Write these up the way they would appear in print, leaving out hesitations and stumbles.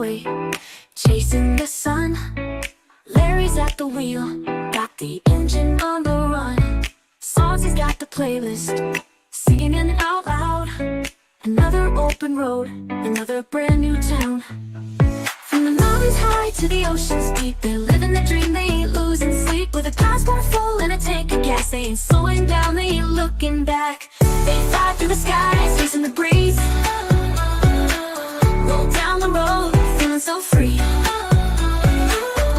away, chasing the sun. Larry's at the wheel, got the engine on the run. Songs, he's got the playlist, singing it out loud. Another open road, another brand new town. From the mountains high to the oceans deep, they're living the dream, they ain't losing sleep. With a glass more full and a tank of gas, they ain't slowing down, they ain't looking back. They fly through the skies, chasing the breeze. Roll down the road, feeling so free.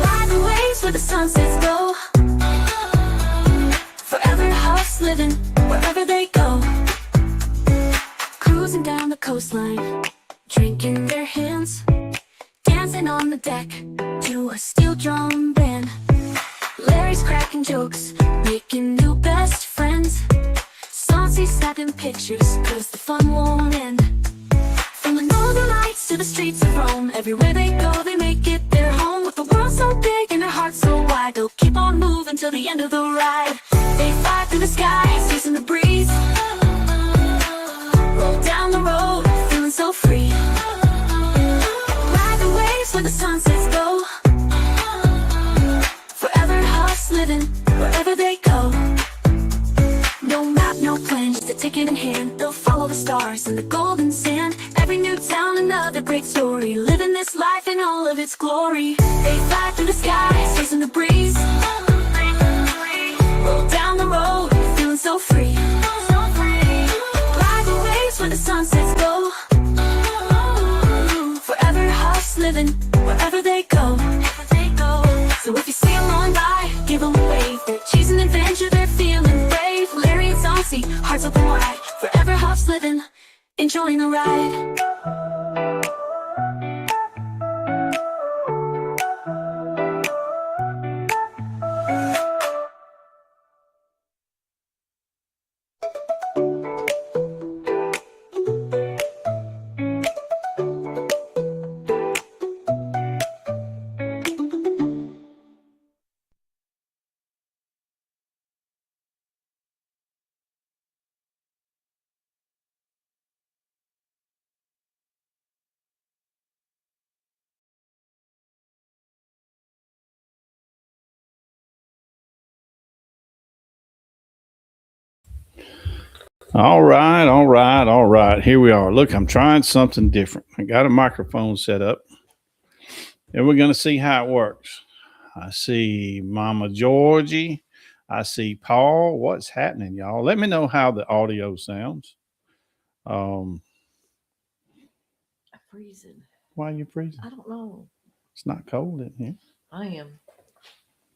Ride the waves where the sunsets go. Forever Huffs living, wherever they go. Cruising down the coastline, drinking their hands, dancing on the deck to a steel drum band. Larry's cracking jokes, making new best friends. Saucy snapping pictures, cause the fun won't end. From the northern lights to the streets of Rome, everywhere they go they make it their home. With the world so big and their hearts so wide, they'll keep on moving till the end of the ride. They fly through the skies, chasing the breeze. Roll down the road, feeling so free. Ride the waves where the sunsets go. Forever Huffs living, wherever they go. No map, no plan, just a ticket in hand. They'll follow the stars and the golden sand. Every new town, another great story. Living this life in all of its glory. They fly through the skies, chasing the breeze. Roll down the road, feeling so free. Ride the waves where the sunsets go. Forever Huffs living, wherever they go. So if you see them on by, give them a wave. They're chasing adventure, they're feeling brave. Larry and Saucy, hearts open wide. Forever Huffs living, enjoying the ride. All right, all right, all right. Here we are. Look, I'm trying something different. I got a microphone set up, and we're going to see how it works. I see Mama Georgie. I see Paul. What's happening, y'all? Let me know how the audio sounds. Um, I'm freezing. why are you freezing? I don't know. It's not cold in here. I am.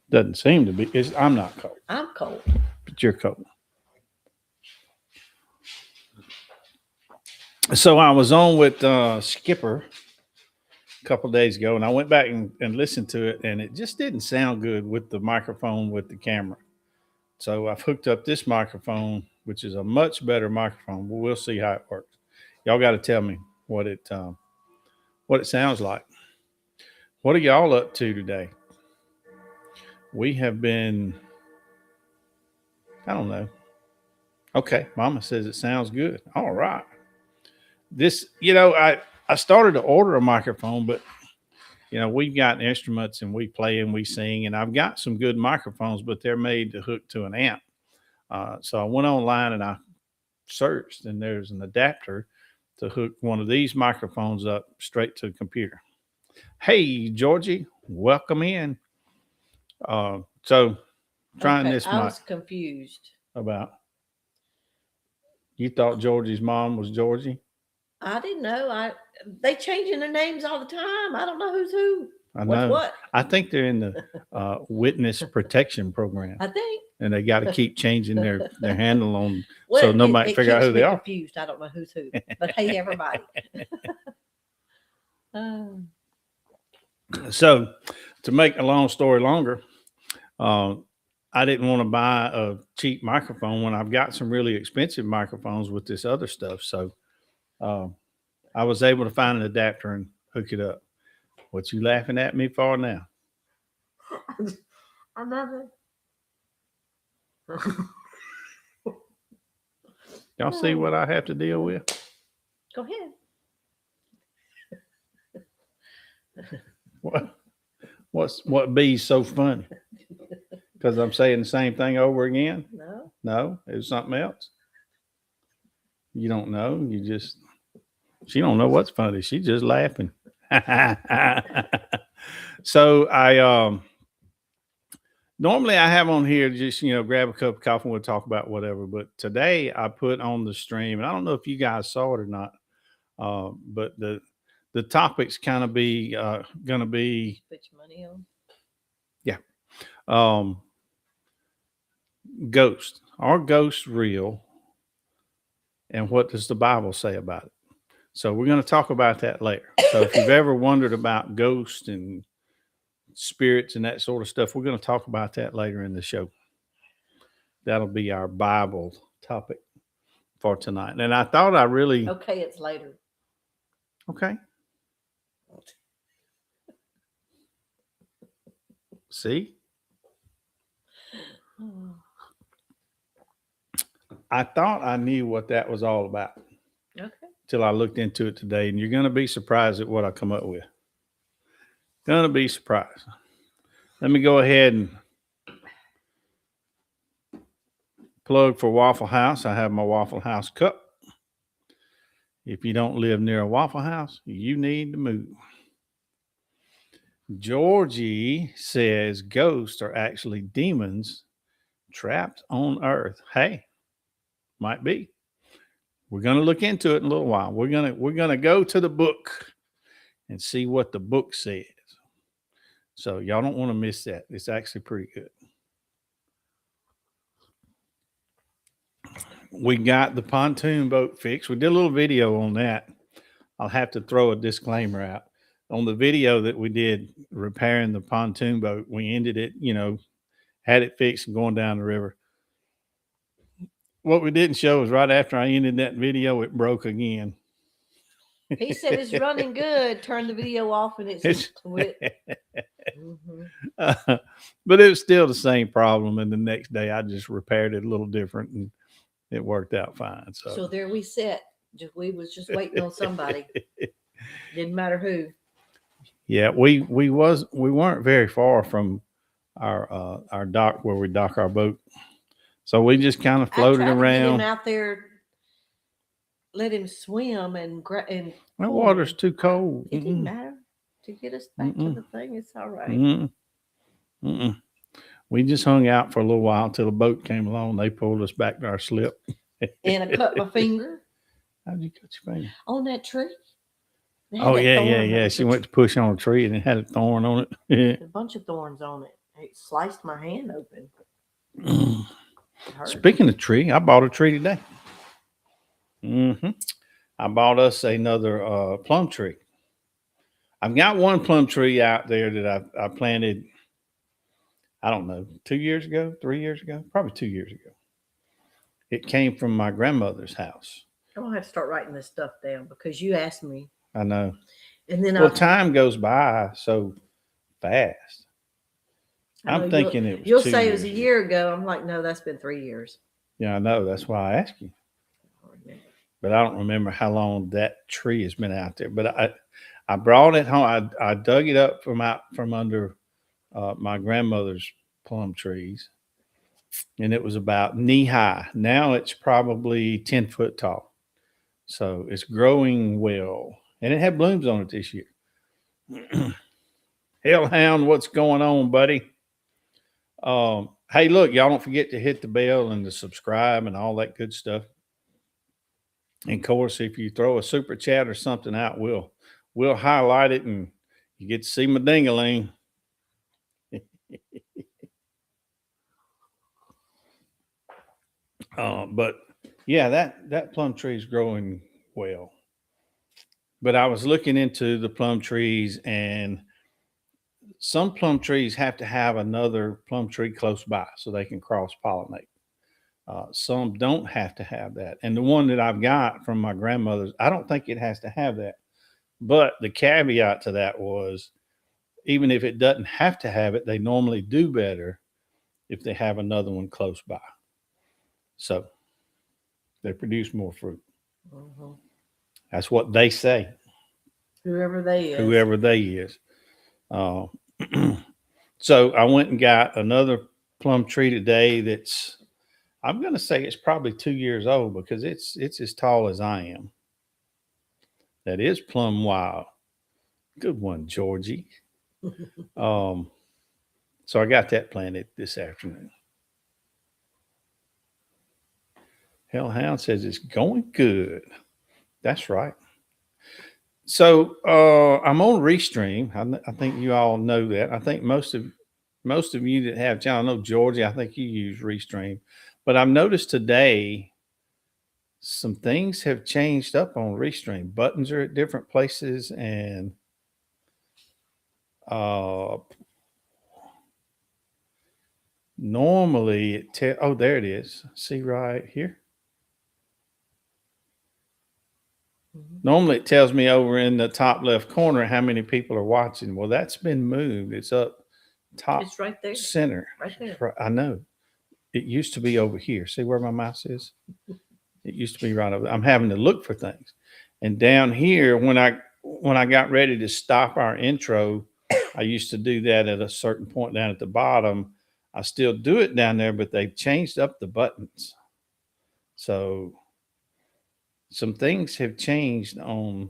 Doesn't seem to be. I'm not cold, I'm cold. but you're cold. So I was on with Skipper a couple days ago, and I went back and listened to it, and it just didn't sound good with the microphone with the camera. So I've hooked up this microphone, which is a much better microphone. But we'll see how it works. Y'all got to tell me what it sounds like. What are y'all up to today? We have been, I don't know. Okay, Mama says it sounds good. All right. I started to order a microphone, but we've got instruments and we play and we sing, and I've got some good microphones, but they're made to hook to an amp. So I went online and I searched, and there's an adapter to hook one of these microphones up straight to the computer. Hey, Georgie, welcome in. So trying this mic. I was confused. About? You thought Georgie's mom was Georgie? I didn't know. They changing their names all the time. I don't know who's who. I know. What? I think they're in the witness protection program. I think. And they got to keep changing their handle on, so nobody figure out who they are. Confused. I don't know who's who. But hey, everybody. So, to make a long story longer, I didn't want to buy a cheap microphone when I've got some really expensive microphones with this other stuff. So, I was able to find an adapter and hook it up. What you laughing at me for now? I'm never. Y'all see what I have to deal with? Go ahead. what B's so funny? Because I'm saying the same thing over again? No. No, it was something else. You don't know. She don't know what's funny. She's just laughing. So normally I have on here just, grab a cup of coffee and we'll talk about whatever. But today I put on the stream, and I don't know if you guys saw it or not, but the topic's kind of be going to be, Put your money on. yeah, ghost. Are ghosts real? And what does the Bible say about it? So we're going to talk about that later. So if you've ever wondered about ghosts and spirits and that sort of stuff, we're going to talk about that later in the show. That'll be our Bible topic for tonight. And I thought I really... Okay, it's later. Okay. See? I thought I knew what that was all about. Okay. Till I looked into it today, and you're going to be surprised at what I come up with. Going to be surprised. Let me go ahead and plug for Waffle House. I have my Waffle House cup. If you don't live near a Waffle House, you need to move. Georgie says ghosts are actually demons trapped on Earth. Hey, might be. We're going to look into it in a little while. We're going to go to the book and see what the book says. So y'all don't want to miss that. It's actually pretty good. We got the pontoon boat fixed. We did a little video on that. I'll have to throw a disclaimer out. On the video that we did repairing the pontoon boat, we ended it, had it fixed and going down the river. What we didn't show is right after I ended that video, it broke again. He said it's running good. Turn the video off and it's quit. But it was still the same problem. And the next day I just repaired it a little different and it worked out fine. So there we sat. We was just waiting on somebody. Didn't matter who. Yeah, we weren't very far from our dock where we dock our boat. So we just kind of floated around. Get him out there, let him swim and that water's too cold. It didn't matter to get us back to the thing. It's all right. We just hung out for a little while until the boat came along. They pulled us back to our slip. And I cut my finger. How'd you cut your finger? On that tree. Oh, yeah. She went to push on a tree and it had a thorn on it. A bunch of thorns on it. It sliced my hand open. Speaking of tree, I bought a tree today. I bought us another plum tree. I've got one plum tree out there that I planted, I don't know, 2 years ago, 3 years ago, probably 2 years ago. It came from my grandmother's house. I'm going to have to start writing this stuff down because you asked me. I know. And then time goes by so fast. I'm thinking it was You'll say it was a year ago. I'm like, no, that's been 3 years. Yeah, I know. That's why I asked you. But I don't remember how long that tree has been out there. But I brought it home. I dug it up from under my grandmother's plum trees. And it was about knee high. Now it's probably 10 foot tall. So it's growing well. And it had blooms on it this year. Hellhound, what's going on, buddy? Hey, look, y'all don't forget to hit the bell and to subscribe and all that good stuff. And of course, if you throw a super chat or something out, we'll highlight it and you get to see my ding-a-ling. But yeah, that plum tree is growing well. But I was looking into the plum trees, and some plum trees have to have another plum tree close by so they can cross-pollinate. Some don't have to have that. And the one that I've got from my grandmother's, I don't think it has to have that. But the caveat to that was, even if it doesn't have to have it, they normally do better if they have another one close by. So they produce more fruit. That's what they say. Whoever they is. So I went and got another plum tree today that's, I'm going to say it's probably 2 years old because it's as tall as I am. That is plum wild. Good one, Georgie. Um, so I got that planted this afternoon. Hellhound says it's going good. That's right. So I'm on Restream. I think you all know that. I think most of you that have channel, I know Georgie. I think you use Restream, but I've noticed today some things have changed up on Restream. Buttons are at different places, and uh, normally oh, there it is. See right here. Normally it tells me over in the top left corner how many people are watching. Well, that's been moved. It's up top. It's right there. Center. Right there. I know. It used to be over here. See where my mouse is? It used to be right over there. I'm having to look for things. And down here, when I got ready to stop our intro, I used to do that at a certain point down at the bottom. I still do it down there, but they've changed up the buttons. So some things have changed on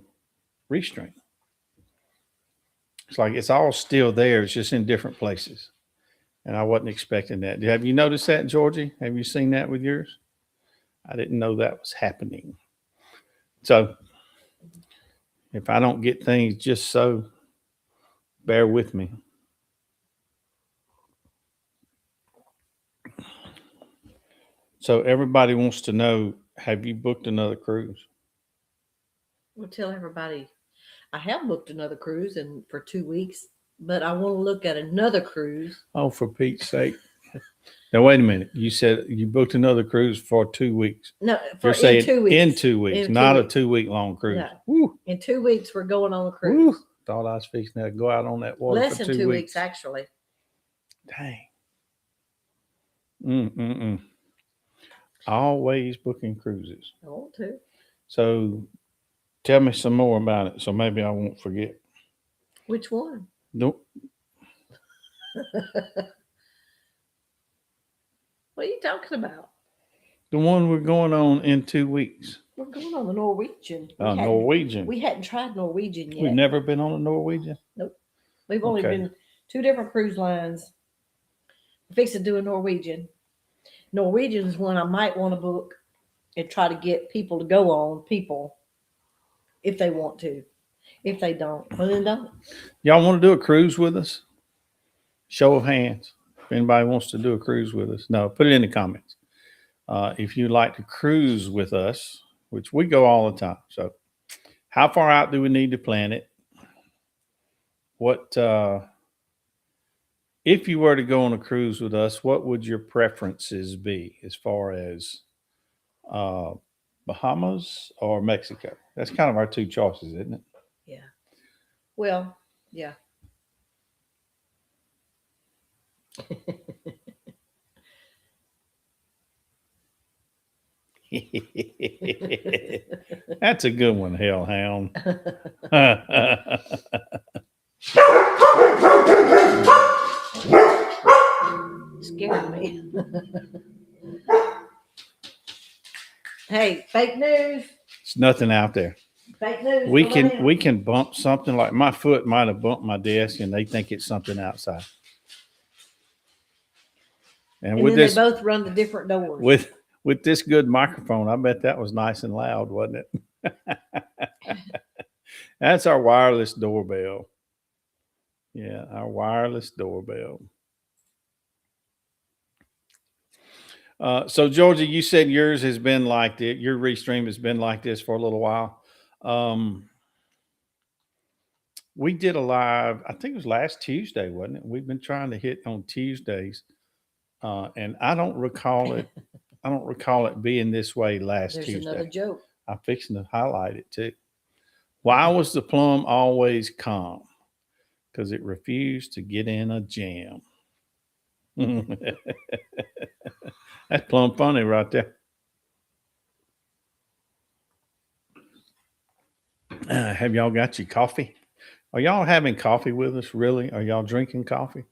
Restream. It's like it's all still there. It's just in different places. And I wasn't expecting that. Have you noticed that, Georgie? Have you seen that with yours? I didn't know that was happening. So if I don't get things just so, bear with me. So everybody wants to know, have you booked another cruise? We'll tell everybody I have booked another cruise and for 2 weeks, but I want to look at another cruise. Oh, for Pete's sake. Now, wait a minute. You said you booked another cruise for 2 weeks. No, You're saying 2 weeks. in 2 weeks, In not 2 a weeks. 2-week long cruise. No. Woo, In 2 weeks, we're going on a cruise. woo. Thought I was fixing to go out on that water Less for than 2 2 weeks. weeks, actually. Dang. Always booking cruises. I want to. So tell me some more about it so maybe I won't forget. Which one? Nope. What are you talking about? The one we're going on in 2 weeks. We're going on the Norwegian. Norwegian. We hadn't tried Norwegian yet. We've never been on a Norwegian? We've only Okay. been 2 different cruise lines. We're fixing to do a Norwegian. Norwegian is one I might want to book and try to get people to go on, if they want to. If they don't, well, then don't. Y'all want to do a cruise with us? Show of hands. If anybody wants to do a cruise with us. No, put it in the comments. If you'd like to cruise with us, which we go all the time. So how far out do we need to plan it? What, if you were to go on a cruise with us, what would your preferences be as far as Bahamas or Mexico? That's kind of our 2 choices, isn't it? Yeah. Well, yeah. That's a good one, Hellhound. Scared me. Hey, fake news. It's nothing out there. Fake news. We can bump something, like my foot might have bumped my desk and they think it's something outside. And with then this, they both run to different doors. with this good microphone, I bet that was nice and loud, wasn't it? That's our wireless doorbell. Yeah, our wireless doorbell. So Georgia, you said yours has been like this. Your Restream has been like this for a little while. We did a live, I think it was last Tuesday, wasn't it? We've been trying to hit on Tuesdays. And I don't recall it. I don't recall it being this way last There's Tuesday. another joke. I'm fixing to highlight it too. Why was the plum always calm? Because it refused to get in a jam. That's plum funny right there. Have y'all got your coffee? Are y'all having coffee with us? Really? Are y'all drinking coffee?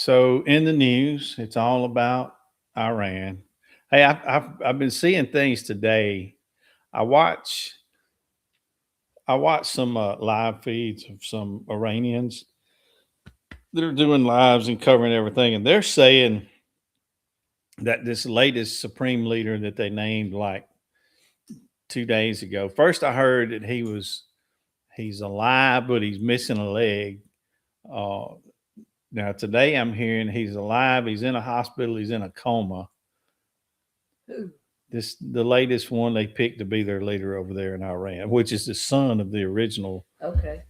So in the news, it's all about Iran. Hey, I've been seeing things today. I watch I watch some live feeds of some Iranians that are doing lives and covering everything, and they're saying that this latest supreme leader that they named like 2 days ago. First, I heard that he's alive, but he's missing a leg. Uh, Now today, I'm hearing he's alive. He's in a hospital. He's in a coma. Who? The latest one they picked to be their leader over there in Iran, which is the son of the original Okay.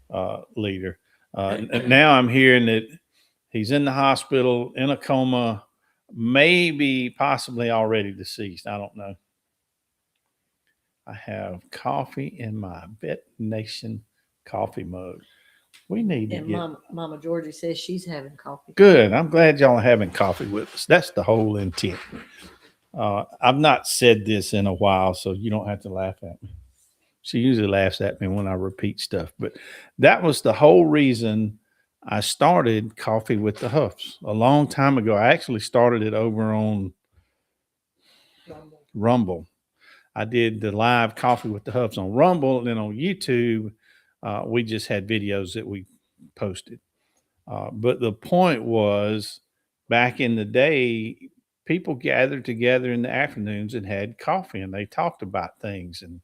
leader. And now I'm hearing that he's in the hospital in a coma, maybe possibly already deceased. I don't know. I have coffee in my Bet Nation coffee mug. We need to And get Mama Georgie says she's having coffee. good. I'm glad y'all are having coffee with us. That's the whole intent. I've not said this in a while, so you don't have to laugh at me. She usually laughs at me when I repeat stuff, but that was the whole reason I started Coffee with the Huffs a long time ago. I actually started it over on Rumble. I did the live Coffee with the Huffs on Rumble, and then on YouTube, we just had videos that we posted. But the point was, back in the day, people gathered together in the afternoons and had coffee, and they talked about things, and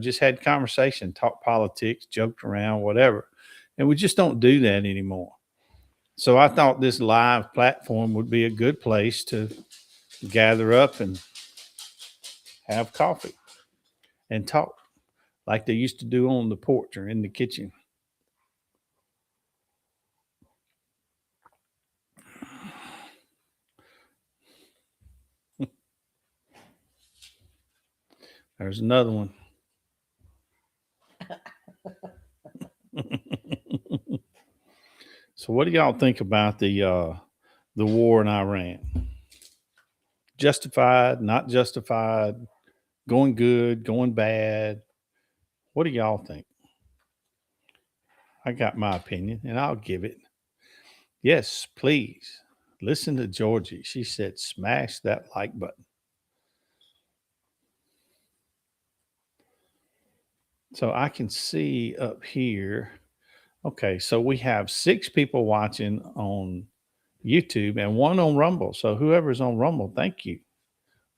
just had conversation, talked politics, joked around, whatever. And we just don't do that anymore. So I thought this live platform would be a good place to gather up and have coffee and talk like they used to do on the porch or in the kitchen. There's another one. So what do y'all think about the war in Iran? Justified, not justified, going good, going bad? What do y'all think? I got my opinion and I'll give it. Yes, please. Listen to Georgie. She said smash that like button. So I can see up here. Okay, so we have 6 people watching on YouTube and 1 on Rumble. So whoever's on Rumble, thank you.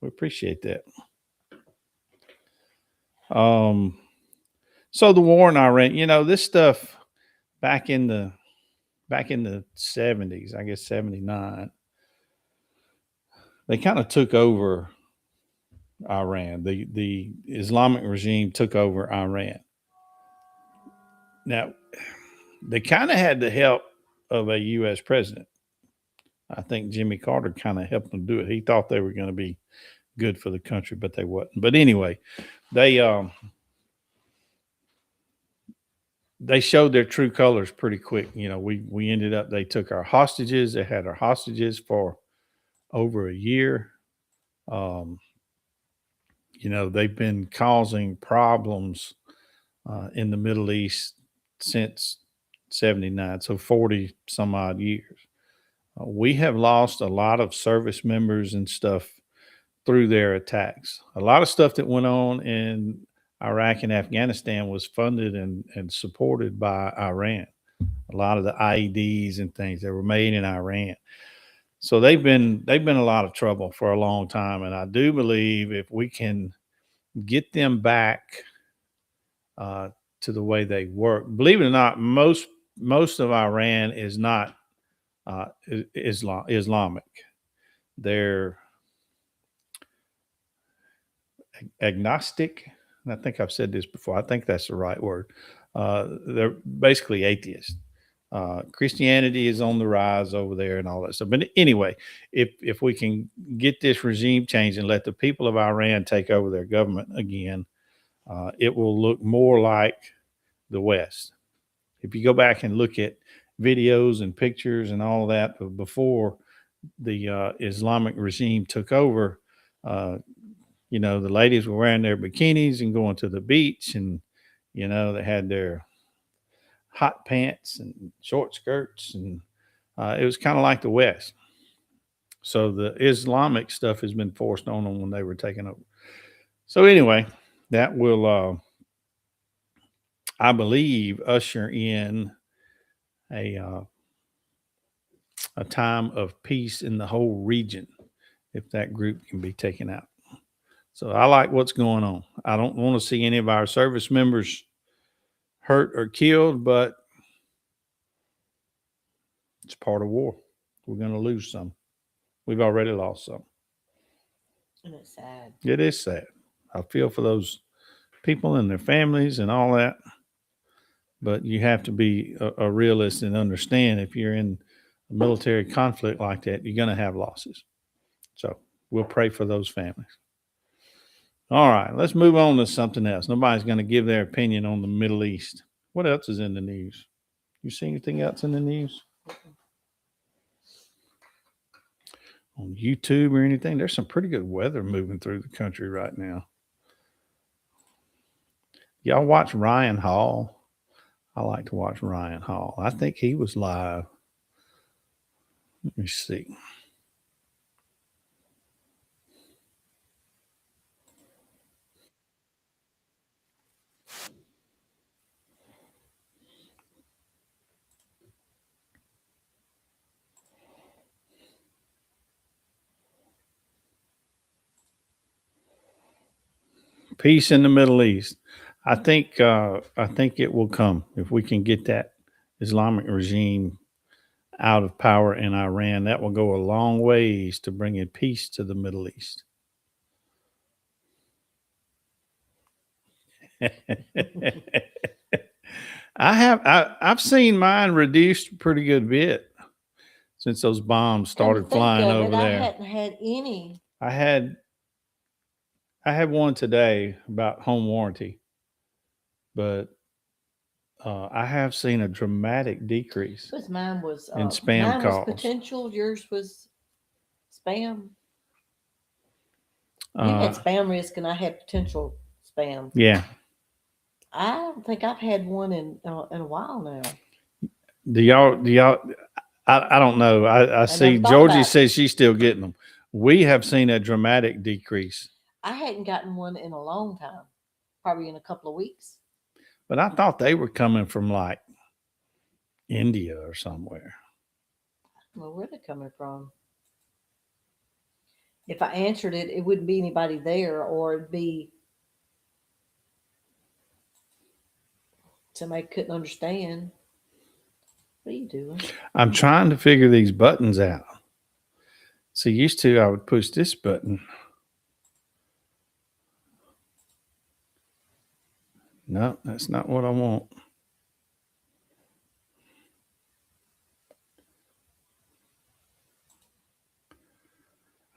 We appreciate that. So the war in Iran, this stuff back in the 70s, I guess 79, they kind of took over Iran. The Islamic regime took over Iran. Now, they kind of had the help of a U.S. president. I think Jimmy Carter kind of helped them do it. He thought they were going to be good for the country, but they wasn't. But anyway, they showed their true colors pretty quick. We ended up, they took our hostages. They had our hostages for over a year. They've been causing problems in the Middle East since 79, so 40 some odd years. We have lost a lot of service members and stuff through their attacks. A lot of stuff that went on in Iraq and Afghanistan was funded and supported by Iran. A lot of the IEDs and things that were made in Iran. So they've been a lot of trouble for a long time. And I do believe if we can get them back to the way they work, believe it or not, most of Iran is not Islamic. They're agnostic. And I think I've said this before. I think that's the right word. They're basically atheists. Christianity is on the rise over there and all that stuff. But anyway, if we can get this regime changed and let the people of Iran take over their government again, it will look more like the West. If you go back and look at videos and pictures and all that before the Islamic regime took over, the ladies were wearing their bikinis and going to the beach, and they had their hot pants and short skirts, and It was kind of like the West. So the Islamic stuff has been forced on them when they were taken over. So anyway, that will, I believe, usher in a a time of peace in the whole region if that group can be taken out. So I like what's going on. I don't want to see any of our service members hurt or killed, but it's part of war. We're going to lose some. We've already lost some. And it's sad. It is sad. I feel for those people and their families and all that. But you have to be a realist and understand if you're in a military conflict like that, you're going to have losses. So we'll pray for those families. All right, let's move on to something else. Nobody's going to give their opinion on the Middle East. What else is in the news? You see anything else in the news? On YouTube or anything? There's some pretty good weather moving through the country right now. Y'all watch Ryan Hall? I like to watch Ryan Hall. I think he was live. Let me see. Peace in the Middle East. I think it will come if we can get that Islamic regime out of power in Iran. That will go a long ways to bringing peace to the Middle East. I've seen mine reduced a pretty good bit since those bombs started flying over there. I hadn't had any. I had one today about home warranty, but I have seen a dramatic decrease. Because mine was in spam calls. Was potential. Yours was spam. You had spam risk, and I had potential spam. Yeah. I don't think I've had one in a while now. Do y'all? I don't know. I see Georgie says she's still getting them. We have seen a dramatic decrease. I hadn't gotten one in a long time, probably in a couple of weeks. But I thought they were coming from like India or somewhere. Well, where are they coming from? If I answered it, it wouldn't be anybody there, or it'd be somebody couldn't understand. What are you doing? I'm trying to figure these buttons out. See, used to I would push this button. No, that's not what I want.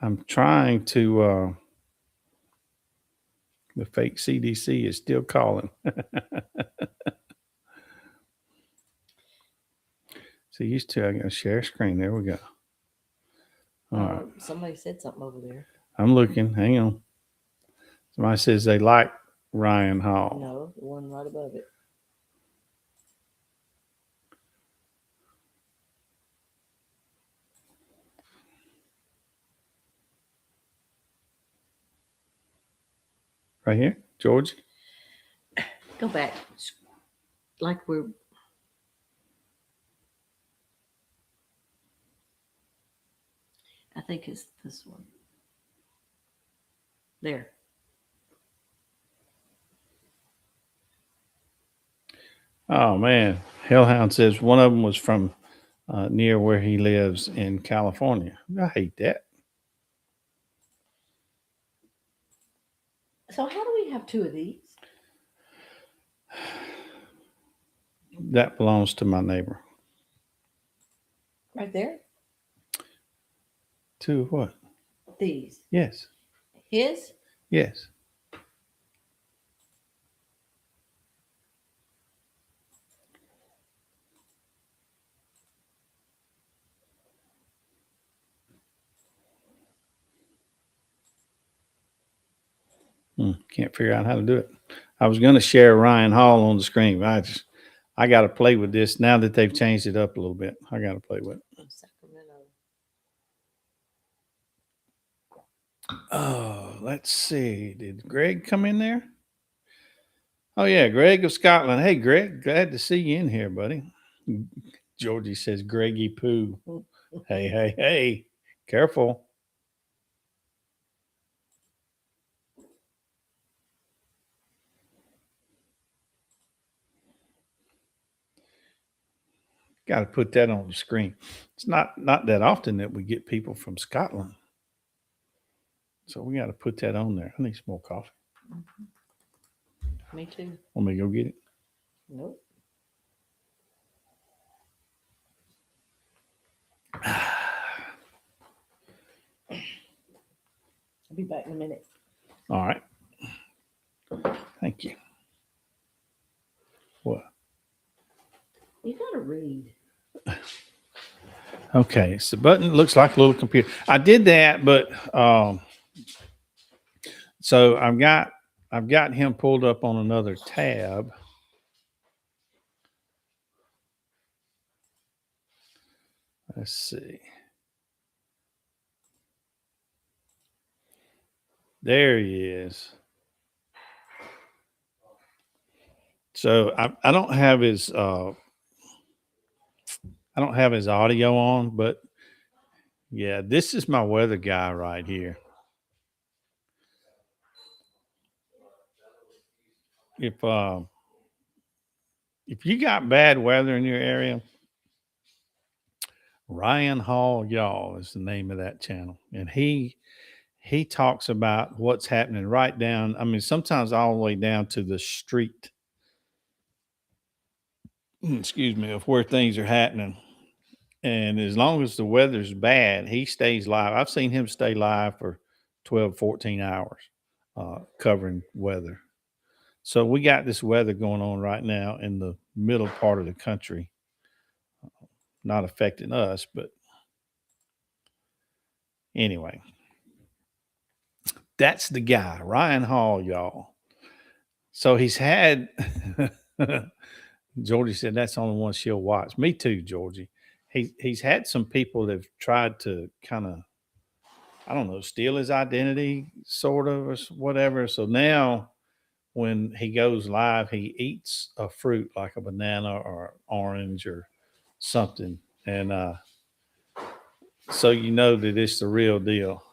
I'm trying to, the fake CDC is still calling. So used to, I got to share screen. There we go. All right. Somebody said something over there. I'm looking. Hang on. Somebody says they like Ryan Hall. No, the one right above it. Right here, George. Go back. Like we're. I think it's this one. There. Oh, man. Hellhound says one of them was from near where he lives in California. I hate that. So how do we have two of these? That belongs to my neighbor. Right there? Two of what? These. Yes. His? Yes. Can't figure out how to do it. I was going to share Ryan Hall on the screen, but I got to play with this now that they've changed it up a little bit. I got to play with it. Oh, let's see. Did Greg come in there? Oh yeah, Greg of Scotland. Hey, Greg, glad to see you in here, buddy. Georgie says, "Greggy poo." Hey, hey, hey! Careful. Got to put that on the screen. It's not that often that we get people from Scotland, so we got to put that on there. I need some more coffee. Me too. Want me to go get it? Nope. I'll be back in a minute. All right. Thank you. What? You gotta read. Okay, so the button looks like a little computer. I did that, but so I've got him pulled up on another tab. Let's see. There he is. So I don't have his audio on, but yeah, this is my weather guy right here. If you got bad weather in your area, Ryan Hall Y'all is the name of that channel, and he talks about what's happening right down. I mean, sometimes all the way down to the street. Excuse me, of where things are happening. And as long as the weather's bad, he stays live. I've seen him stay live for 12, 14 hours covering weather. So we got this weather going on right now in the middle part of the country. Not affecting us, but anyway. That's the guy, Ryan Hall, y'all. So he's had Georgie said that's the only one she'll watch. Me too, Georgie. He's had some people that have tried to kind of, I don't know, steal his identity, sort of, or whatever. So now when he goes live, he eats a fruit like a banana or orange or something. And so you know that it's the real deal.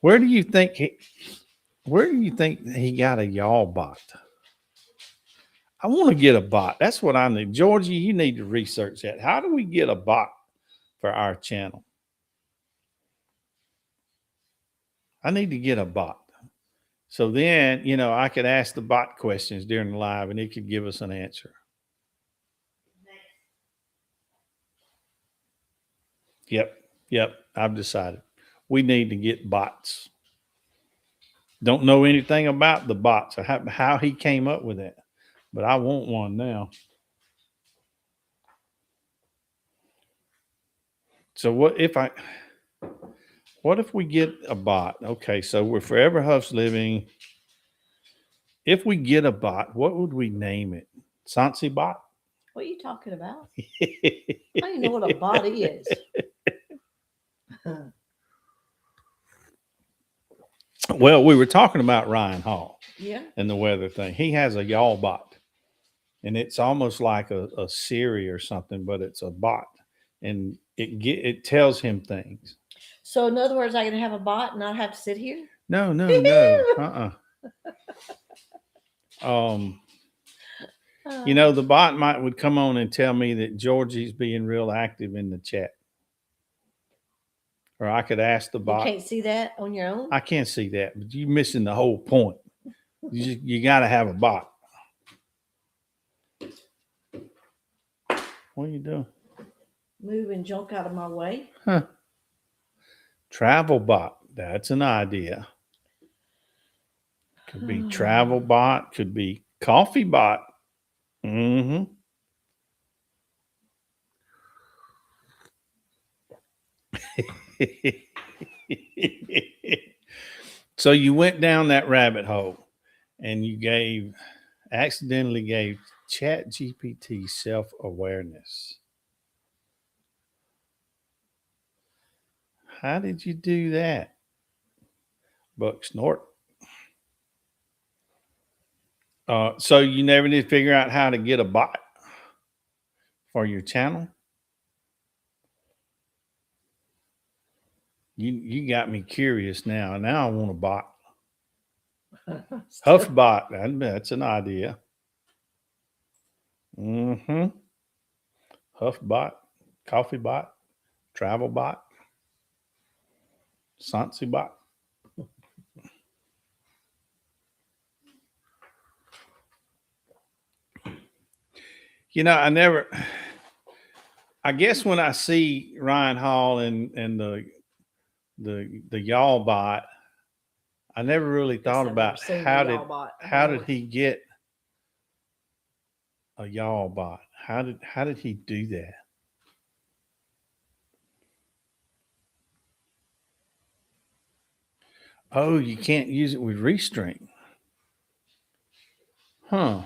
Where do you think he got a y'all bot? I want to get a bot. That's what I need. Georgie, you need to research that. How do we get a bot for our channel? I need to get a bot. So then, I could ask the bot questions during the live and it could give us an answer. Yep. I've decided. We need to get bots. Don't know anything about the bots or how he came up with it, but I want one now. So what if we get a bot? Okay, so we're Forever Huffs Living. If we get a bot, what would we name it? Sansi bot? What are you talking about? I don't even know what a bot is. Well, we were talking about Ryan Hall. Yeah. And the weather thing. He has a y'all bot. And it's almost like a Siri or something, but it's a bot. And it tells him things. So in other words, I can have a bot and not have to sit here? No. The bot would come on and tell me that Georgie's being real active in the chat. Or I could ask the bot. You can't see that on your own? I can't see that, but you're missing the whole point. You got to have a bot. What are you doing? Moving junk out of my way. Huh. Travel bot. That's an idea. Could be travel bot. Could be coffee bot. Mm-hmm. So you went down that rabbit hole and you accidentally gave ChatGPT self-awareness. How did you do that? Buck snort. So you never did figure out how to get a bot for your channel? You got me curious now. Now I want a bot. Huff bot. That's an idea. Mm-hmm. Huff bot, coffee bot, travel bot, Sansi bot. I guess when I see Ryan Hall and the y'all bot, I never really thought about how did he get a y'all bot? How did he do that? Oh, you can't use it with Restream. Huh.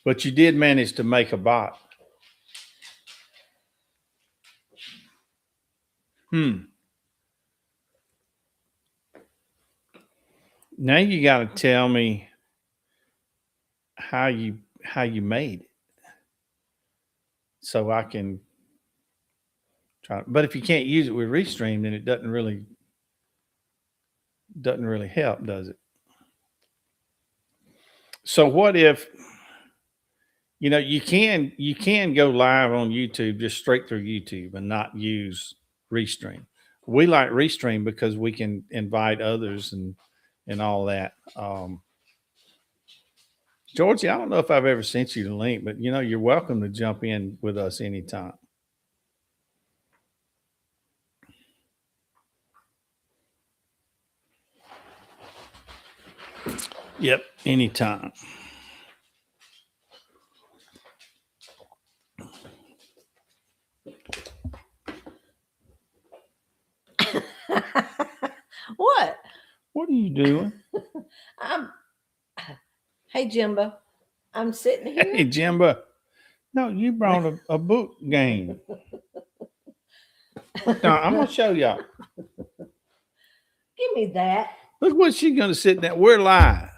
But you did manage to make a bot. Now you got to tell me how you made it, so I can try. But if you can't use it with Restream, then it doesn't really help, does it? So what if you can go live on YouTube just straight through YouTube and not use Restream. We like Restream because we can invite others and all that. Georgie, I don't know if I've ever sent you the link, but you're welcome to jump in with us anytime. Yep, anytime. What? What are you doing? Hey, Jimba. I'm sitting here. Hey, Jimba. No, you brought a book game. Now, I'm going to show y'all. Give me that. Look what she's going to sit down. We're live.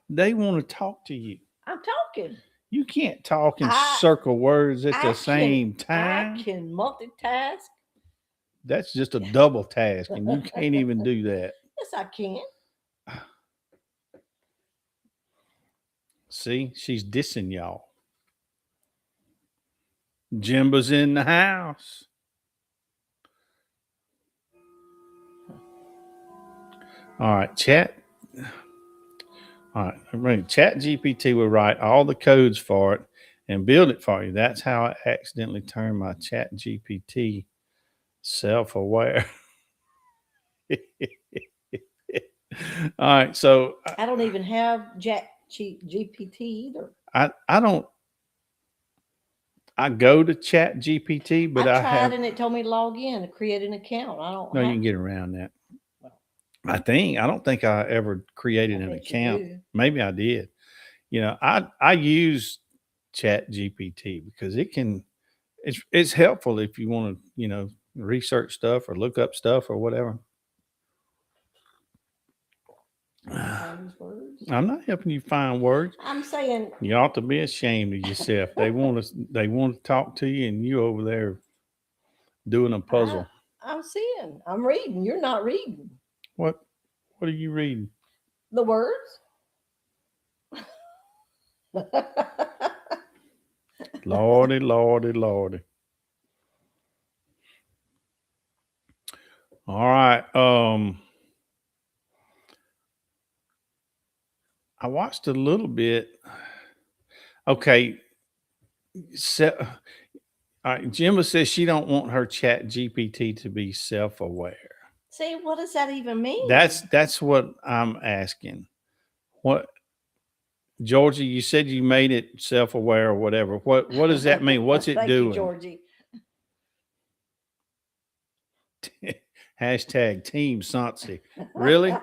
They want to talk to you. I'm talking. You can't talk and circle words at the same time. I can multitask. That's just a double task, and you can't even do that. Yes, I can. See, she's dissing y'all. Jimba's in the house. All right, chat. All right, everybody, Chat GPT will write all the codes for it and build it for you. That's how I accidentally turned my Chat GPT self-aware. All right, so I don't even have GPT either. I don't. I go to Chat GPT, but I tried and it told me to log in to create an account. I don't. No, you can get around that. I don't think I ever created an account. Maybe I did. I use Chat GPT because it's helpful if you want to, research stuff or look up stuff or whatever. I'm not helping you find words. I'm saying you ought to be ashamed of yourself. They want to talk to you, and you over there doing a puzzle. I'm seeing. I'm reading. You're not reading. What are you reading? The words. Lordy, Lordy, Lordy. All right. I watched a little bit. Okay. So, all right, Gemma says she don't want her Chat GPT to be self-aware. See, what does that even mean? That's what I'm asking. What, Georgie? You said you made it self-aware or whatever. What does that mean? What's it doing? You, Georgie. Hashtag Team Sansi. Really?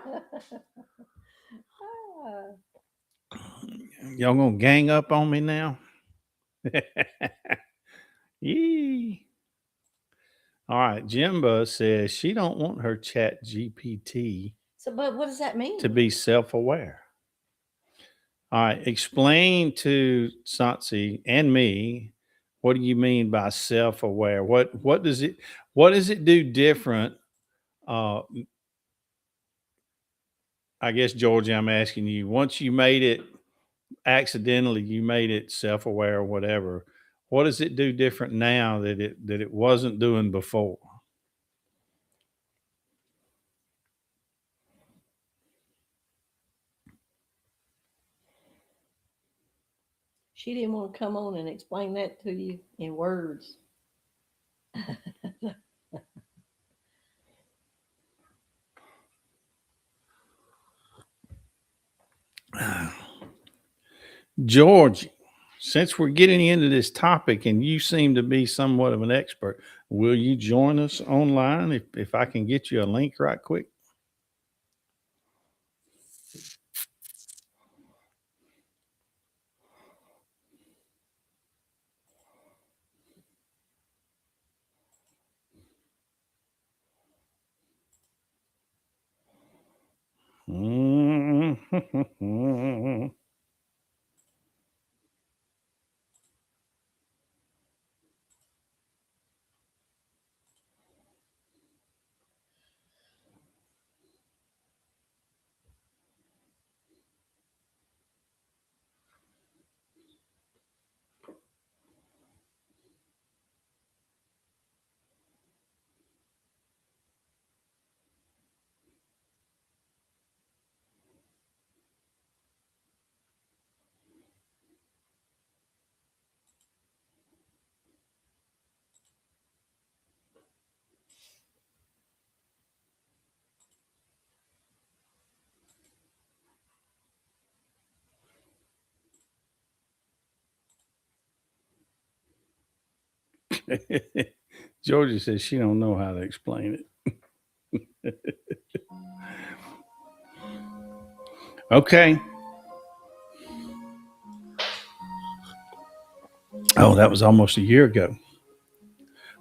Y'all gonna gang up on me now? Yee. All right. Jimba says she don't want her chat GPT So, but what does that mean? to be self-aware. All right. Explain to Sansi and me, what do you mean by self-aware? What does it do different? Uh, I guess, Georgie, I'm asking you, once you made it accidentally, you made it self-aware or whatever, what does it do different now that it wasn't doing before? She didn't want to come on and explain that to you in words. Georgie, since we're getting into this topic and you seem to be somewhat of an expert, will you join us online if I can get you a link right quick? Georgie says she don't know how to explain it. Okay. Oh, that was almost a year ago.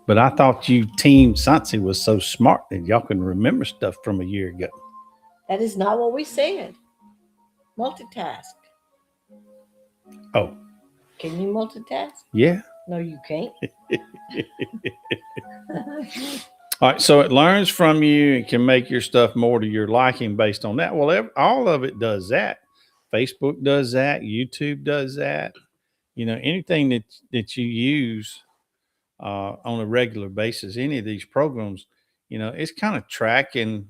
But I thought you Team Sansi was so smart that y'all can remember stuff from a year ago. That is not what we said. Multitask. Oh, Can you multitask? yeah. No, you can't. All right, so it learns from you and can make your stuff more to your liking based on that. Well, all of it does that. Facebook does that. YouTube does that. You know, anything that you use on a regular basis, any of these programs, you know, it's kind of tracking.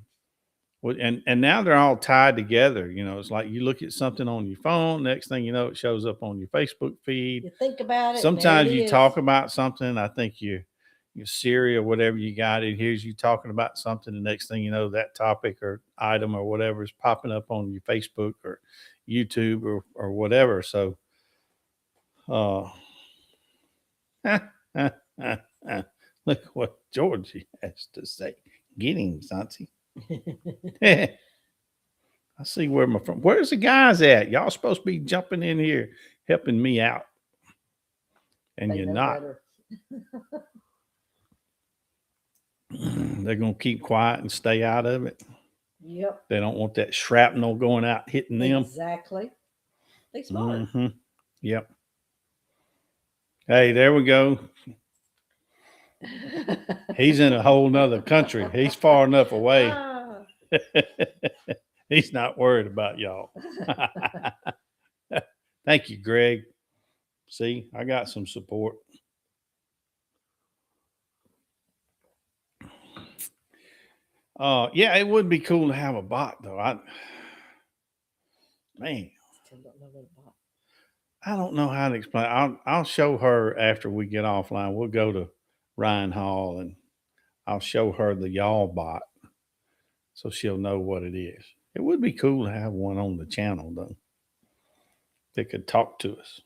And now they're all tied together. You know, it's like you look at something on your phone. Next thing you know, it shows up on your Facebook feed. You think about it. Sometimes you is. talk about something. I think your Siri or whatever you got, it hears you talking about something. The next thing you know, that topic or item or whatever is popping up on your Facebook or YouTube or whatever. So, look what Georgie has to say. Get him, Santi. I see where my friend. Where's the guys at? Y'all supposed to be jumping in here helping me out, and They you're know not. better. They're gonna keep quiet and stay out of it. Yep. They don't want that shrapnel going out hitting them. Exactly. They smart. Mm-hmm. Yep. Hey, there we go. He's in a whole nother country. He's far enough away. He's not worried about y'all. Thank you, Greg. See, I got some support. Yeah, it would be cool to have a bot though. Man, I don't know how to explain. I'll show her after we get offline. We'll go to Ryan Hall and I'll show her the y'all bot so she'll know what it is. It would be cool to have one on the channel though that could talk to us.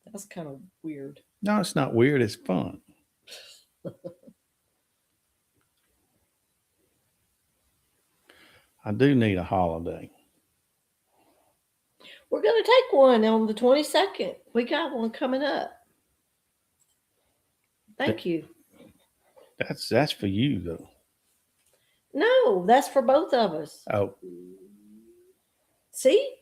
That's kind of weird. No, it's not weird. It's fun. I do need a holiday. We're going to take one on the 22nd. We got one coming up. Thank you. That's for you though. No, that's for both of us. Oh, See,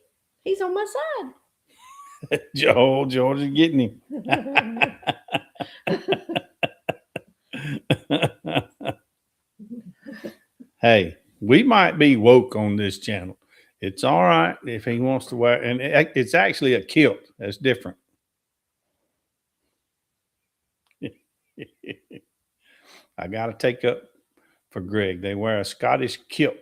he's on my side. George is getting him. Hey, we might be woke on this channel. It's all right if he wants to wear, and it's actually a kilt. That's different. I got to take up for Greg. They wear a Scottish kilt.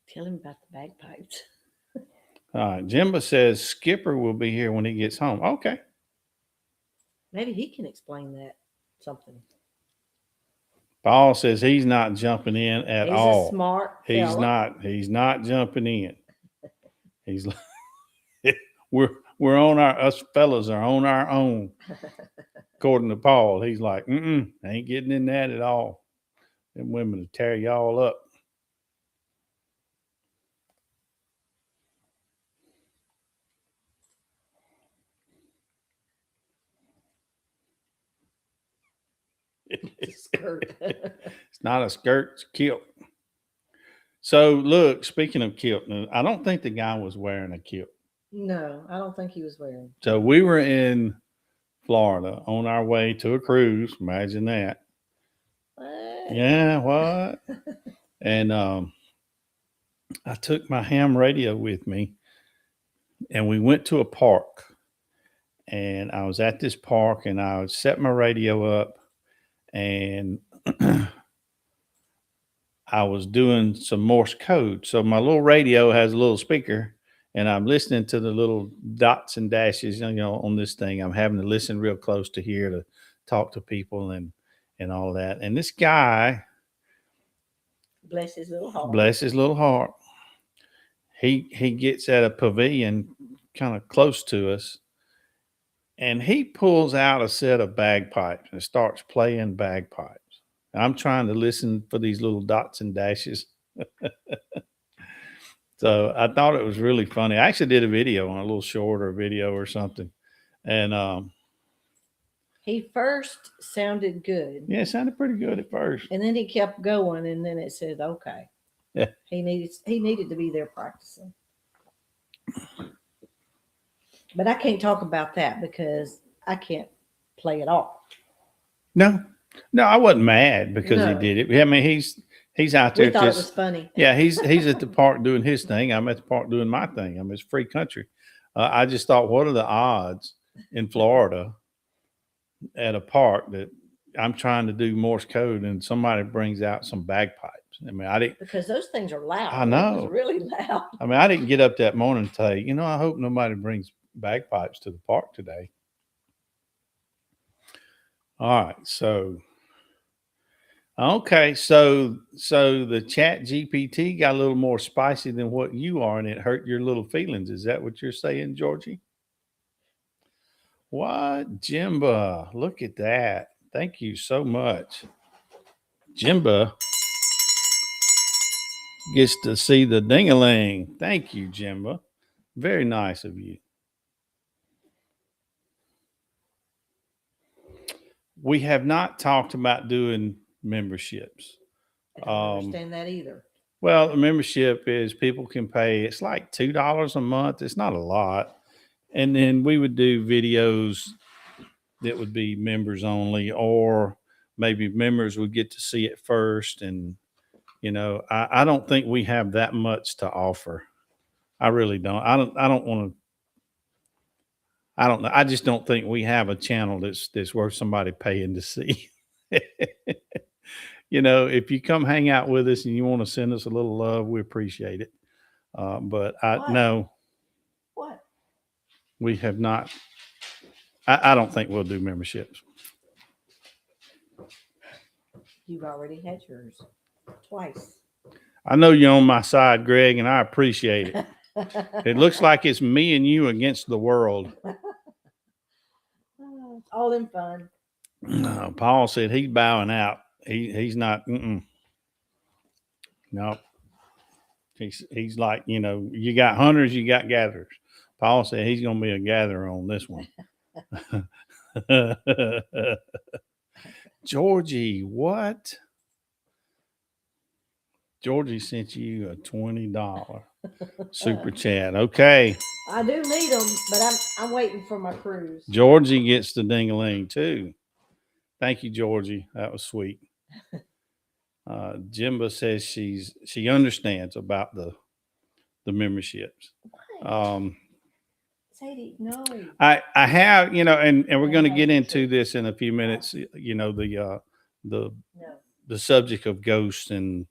Tell him about the bagpipes. All right. Jimba says Skipper will be here when he gets home. Okay. Maybe he can explain that something. Paul says he's not jumping in at He's all. a smart He's fella. not. He's not jumping in. He's we're on us fellas are on our own. According to Paul, he's like, ain't getting in that at all. Them women will tear y'all up. Skirt. It's not a skirt, it's a kilt. So look, speaking of kilt, I don't think the guy was wearing a kilt. No, I don't think he was wearing. So we were in Florida on our way to a cruise. Imagine that. What? Yeah, what? And I took my ham radio with me and we went to a park. And I was at this park and I set my radio up and I was doing some Morse code. So my little radio has a little speaker and I'm listening to the little dots and dashes, on this thing. I'm having to listen real close to hear to talk to people and all that. And this guy, Bless his little heart. bless his little heart, he gets at a pavilion kind of close to us. And he pulls out a set of bagpipes and starts playing bagpipes. I'm trying to listen for these little dots and dashes. So I thought it was really funny. I actually did a video on a little shorter video or something. And He first sounded good. yeah, it sounded pretty good at first. And then he kept going and then it said, okay. Yeah. He needed to be there practicing. But I can't talk about that because I can't play it off. No, I wasn't mad because he No. did it. I mean, he's out there. We thought it was funny. Yeah, he's at the park doing his thing. I'm at the park doing my thing. I mean, it's free country. I just thought, what are the odds in Florida at a park that I'm trying to do Morse code and somebody brings out some bagpipes? I mean, I didn't. Because those things are loud. I know. It was really loud. I mean, I didn't get up that morning and tell you, I hope nobody brings bagpipes to the park today. All right, so okay, so the Chat GPT got a little more spicy than what you are, and it hurt your little feelings. Is that what you're saying, Georgie? What, Jimba? Look at that! Thank you so much, Jimba. Gets to see the ding-a-ling. Thank you, Jimba. Very nice of you. We have not talked about doing memberships. I don't understand that either. Well, the membership is people can pay, it's like $2 a month. It's not a lot. And then we would do videos that would be members only, or maybe members would get to see it first. And, I don't think we have that much to offer. I really don't. I don't want to. I don't know. I just don't think we have a channel that's worth somebody paying to see. If you come hang out with us and you want to send us a little love, we appreciate it. But no, What? we have not. I don't think we'll do memberships. You've already had yours twice. I know you're on my side, Greg, and I appreciate it. It looks like it's me and you against the world. All in fun. No, Paul said he's bowing out. He's not. No. He's like, you got hunters, you got gatherers. Paul said he's going to be a gatherer on this one. Georgie, what? Georgie sent you a $20 super chat. Okay. I do need them, but I'm waiting for my cruise. Georgie gets the ding-a-ling too. Thank you, Georgie. That was sweet. Jimba says she understands about the memberships. Sadie, no. I have, and we're going to get into this in a few minutes. The No. subject of ghosts and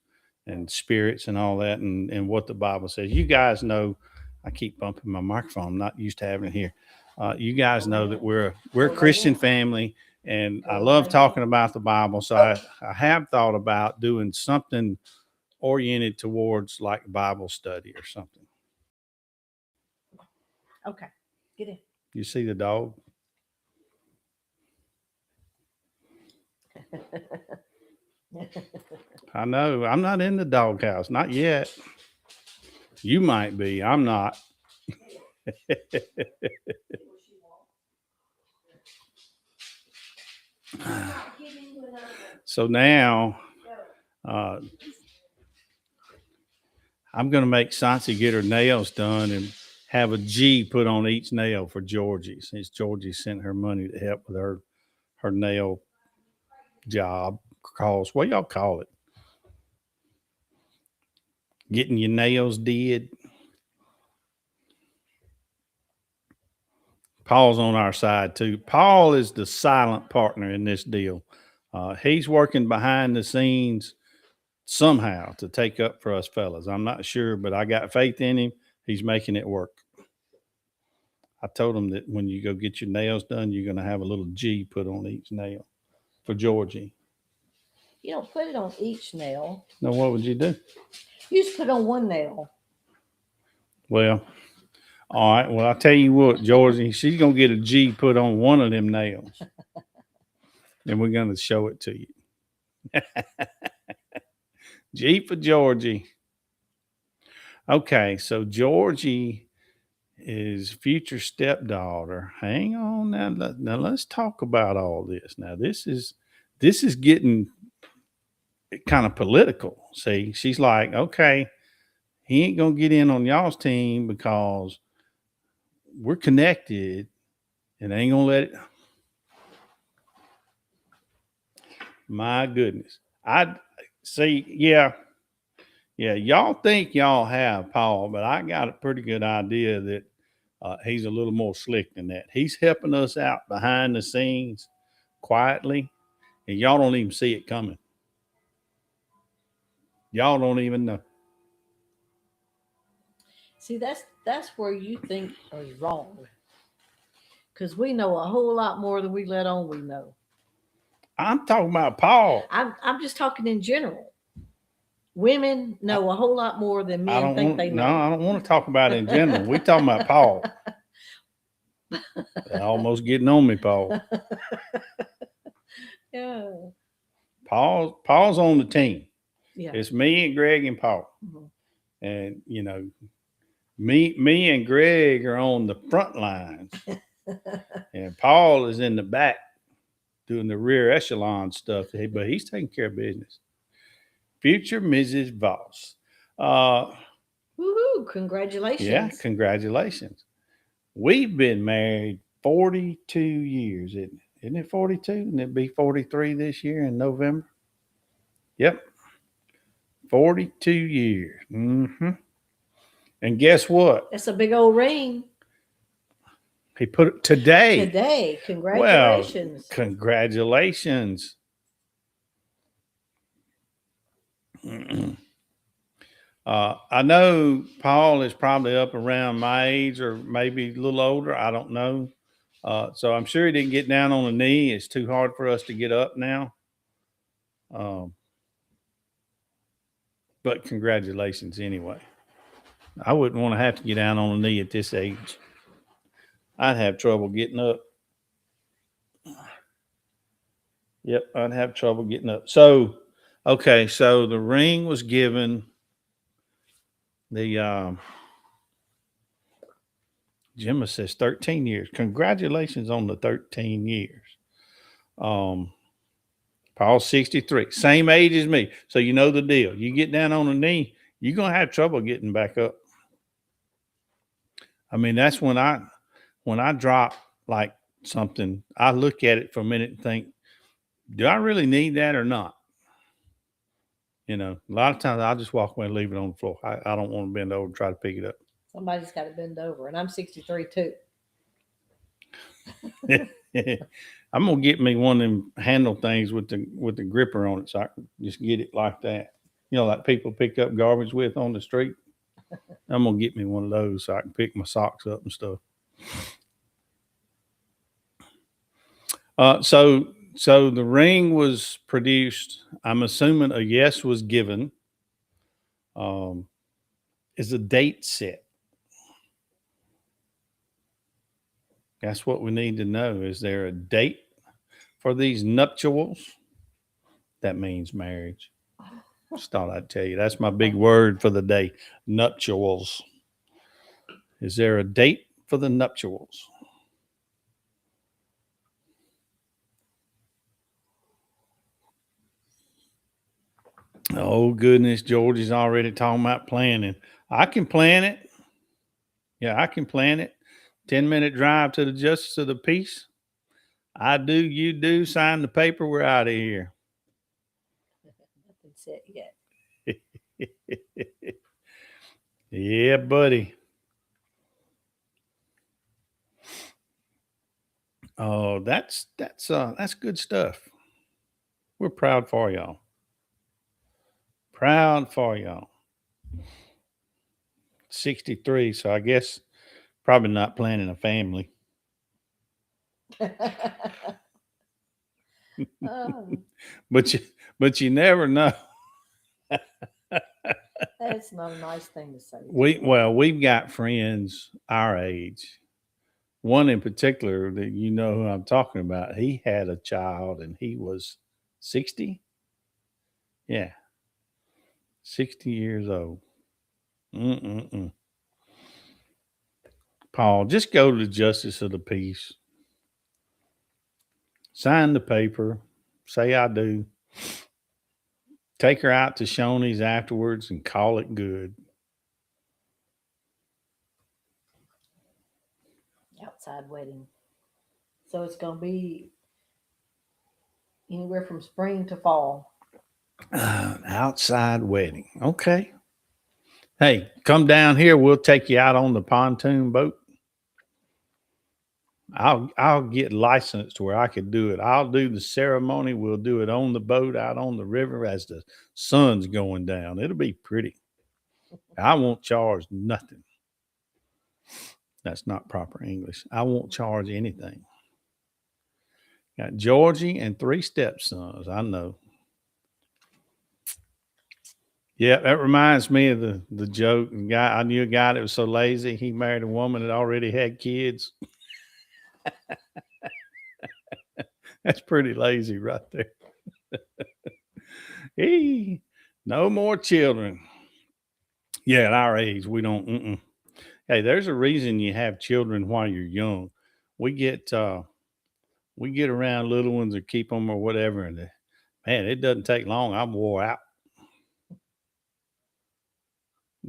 spirits and all that, and what the Bible says. You guys know, I keep bumping my microphone. I'm not used to having it here. You guys know that we're a Christian family, and I love talking about the Bible. So I have thought about doing something oriented towards like Bible study or something. Okay, get in. You see the dog? I know. I'm not in the doghouse. Not yet. You might be. I'm not. So now I'm going to make Sansi get her nails done and have a G put on each nail for Georgie, since Georgie sent her money to help with her nail job. Calls, what y'all call it? Getting your nails did. Paul's on our side too. Paul is the silent partner in this deal. He's working behind the scenes somehow to take up for us fellas. I'm not sure, but I got faith in him. He's making it work. I told him that when you go get your nails done, you're going to have a little G put on each nail for Georgie. You don't put it on each nail. No, what would you do? You just put on one nail. Well, all right. Well, I'll tell you what, Georgie, she's going to get a G put on one of them nails. And we're going to show it to you. G for Georgie. Okay, so Georgie is future stepdaughter. Hang on now. Now let's talk about all this. Now this is getting kind of political. See, she's like, okay, he ain't gonna get in on y'all's team because we're connected, and ain't gonna let it. My goodness, I see. Yeah. Y'all think y'all have Paul, but I got a pretty good idea that he's a little more slick than that. He's helping us out behind the scenes quietly, and y'all don't even see it coming. Y'all don't even know. See, that's where you think is wrong. Because we know a whole lot more than we let on we know. I'm talking about Paul. I'm just talking in general. Women know a whole lot more than men think they know. No, I don't want to talk about it in general. We're talking about Paul. They're almost getting on me, Paul. Yeah. Paul's on the team. Yeah. It's me and Greg and Paul. Mm-hmm. And, me and Greg are on the front lines. And Paul is in the back doing the rear echelon stuff. But he's taking care of business. Future Mrs. Voss. Woohoo! Congratulations. Yeah, congratulations. We've been married 42 years. Isn't it 42? And it'll be 43 this year in November. Yep. 42 years. Mm-hmm. And guess what? That's a big old ring. He put it today. Today. Congratulations. Well, congratulations. I know Paul is probably up around my age or maybe a little older. I don't know. So I'm sure he didn't get down on the knee. It's too hard for us to get up now. But congratulations anyway. I wouldn't want to have to get down on the knee at this age. I'd have trouble getting up. Yep, I'd have trouble getting up. So, okay, so the ring was given. The Gemma says 13 years. Congratulations on the 13 years. Paul's 63, same age as me. So you know the deal. You get down on a knee, you're going to have trouble getting back up. I mean, that's when I drop like something, I look at it for a minute and think, do I really need that or not? You know, a lot of times I'll just walk away and leave it on the floor. I don't want to bend over and try to pick it up. Somebody's got to bend over, and I'm 63 too. I'm gonna get me one of them handle things with the gripper on it, so I can just get it like that. You know, like people pick up garbage with on the street. I'm gonna get me one of those so I can pick my socks up and stuff. So the ring was produced. I'm assuming a yes was given. Is a date set? That's what we need to know. Is there a date for these nuptials? That means marriage. Just thought I'd tell you. That's my big word for the day. Nuptials. Is there a date for the nuptials? Oh, goodness. Georgie's already talking about planning. I can plan it. Yeah, I can plan it. 10-minute drive to the justice of the peace. I do, you do. Sign the paper. We're out of here. Nothing set yet. Yeah, buddy. Oh, that's good stuff. We're proud for y'all. Proud for y'all. 63, so I guess probably not planning a family. Oh, But you never know. that's not a nice thing to say. We've got friends our age. One in particular that you know who I'm talking about. He had a child and he was 60. Yeah, 60 years old. Paul, just go to the justice of the peace. Sign the paper. Say I do. Take her out to Shoney's afterwards and call it good. Outside wedding. So it's going to be anywhere from spring to fall. Outside wedding. Okay. Hey, come down here. We'll take you out on the pontoon boat. I'll get licensed where I could do it. I'll do the ceremony. We'll do it on the boat out on the river as the sun's going down. It'll be pretty. I won't charge nothing. That's not proper English. I won't charge anything. Got Georgie and 3 stepsons. I know. Yeah, that reminds me of the joke. The guy, I knew a guy that was so lazy, he married a woman that already had kids. That's pretty lazy right there. Hey, no more children. Yeah, at our age, we don't. Hey, there's a reason you have children while you're young. We get around little ones or keep them or whatever, and man, it doesn't take long. I'm wore out.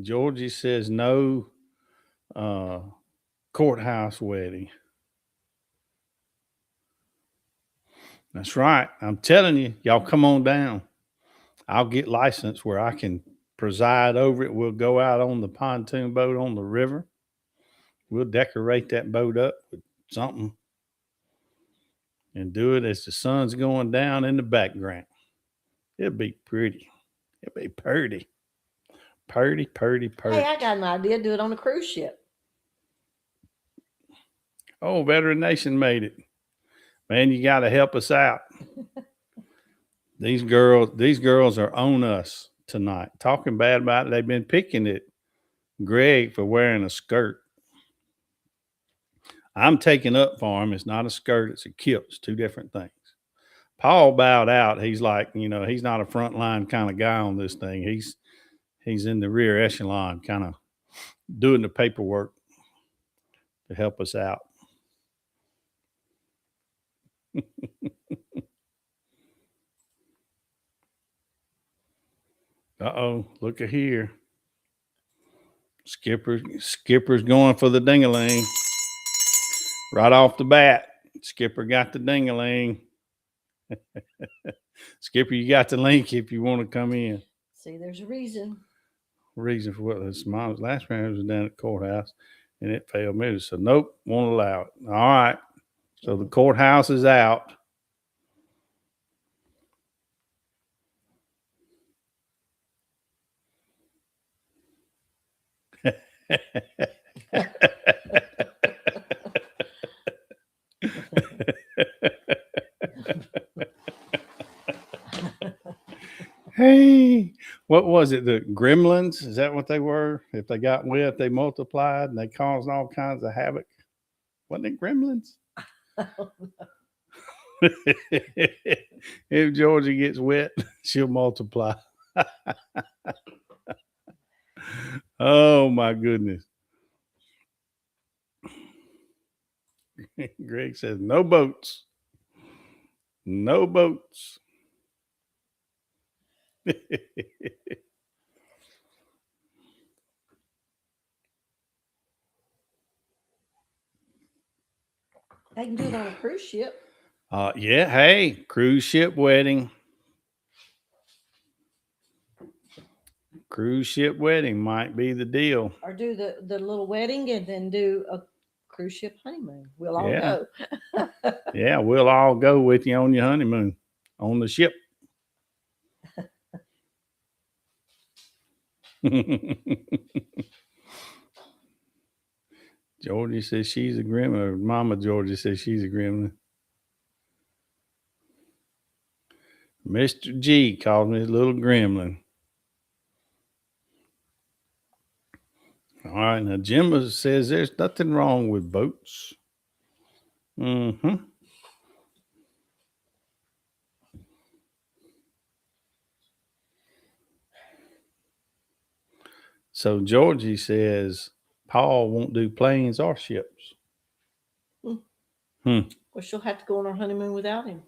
Georgie says no courthouse wedding. That's right. I'm telling you, y'all come on down. I'll get licensed where I can preside over it. We'll go out on the pontoon boat on the river. We'll decorate that boat up with something and do it as the sun's going down in the background. It'll be pretty. It'll be purty. Purty. Hey, I got an idea. Do it on a cruise ship. Oh, Veteran Nation made it. Man, you got to help us out. These girls are on us tonight. Talking bad about it. They've been picking at Greg for wearing a skirt. I'm taking up for him. It's not a skirt. It's a kilt. It's 2 different things. Paul bowed out. He's like, he's not a frontline kind of guy on this thing. He's in the rear echelon kind of doing the paperwork. to help us out. Uh-oh, look at here. Skipper's going for the ding-a-ling. Right off the bat, Skipper got the ding-a-ling. Skipper, you got the link if you want to come in. See, there's a reason. Reason for what this mom's last round was down at the courthouse and it failed me. So nope, won't allow it. All right. So the courthouse is out. Hey, what was it? The gremlins? Is that what they were? If they got wet, they multiplied and they caused all kinds of havoc. Wasn't it gremlins? If Georgia gets wet, she'll multiply. Oh my goodness. Greg says no boats. No boats. They can do it on a cruise ship. Yeah, hey, cruise ship wedding. Cruise ship wedding might be the deal. Or do the little wedding and then do a cruise ship honeymoon. We'll all Yeah. go. Yeah, we'll all go with you on your honeymoon on the ship. Georgie says she's a gremlin. Mama Georgie says she's a gremlin. Mr. G calls me a little gremlin. All right, now Jimba says there's nothing wrong with boats. Mm-hmm. So Georgie says Paul won't do planes or ships. Well, she'll have to go on her honeymoon without him.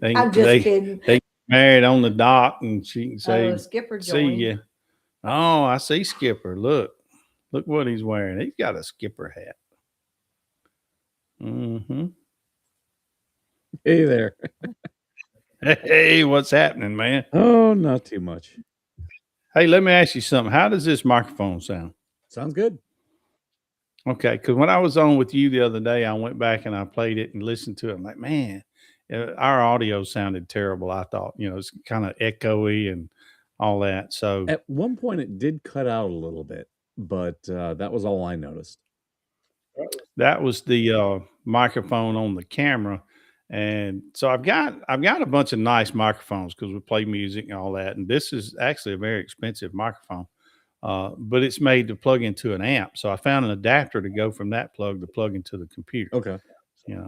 I'm just kidding. They married on the dock, and she can say, Skipper "See joined. ya." Oh, I see Skipper. Look what he's wearing. He's got a skipper hat. Mm-hmm. Hey there. Hey, what's happening, man? Oh, not too much. Hey, let me ask you something. How does this microphone sound? Sounds good. Okay, because when I was on with you the other day, I went back and I played it and listened to it. I'm like, man, our audio sounded terrible. I thought, it's kind of echoey and all that. So At one point, it did cut out a little bit, but that was all I noticed. that was the microphone on the camera. And so I've got a bunch of nice microphones because we play music and all that. And this is actually a very expensive microphone. But it's made to plug into an amp. So I found an adapter to go from that plug to plug into the computer. Okay.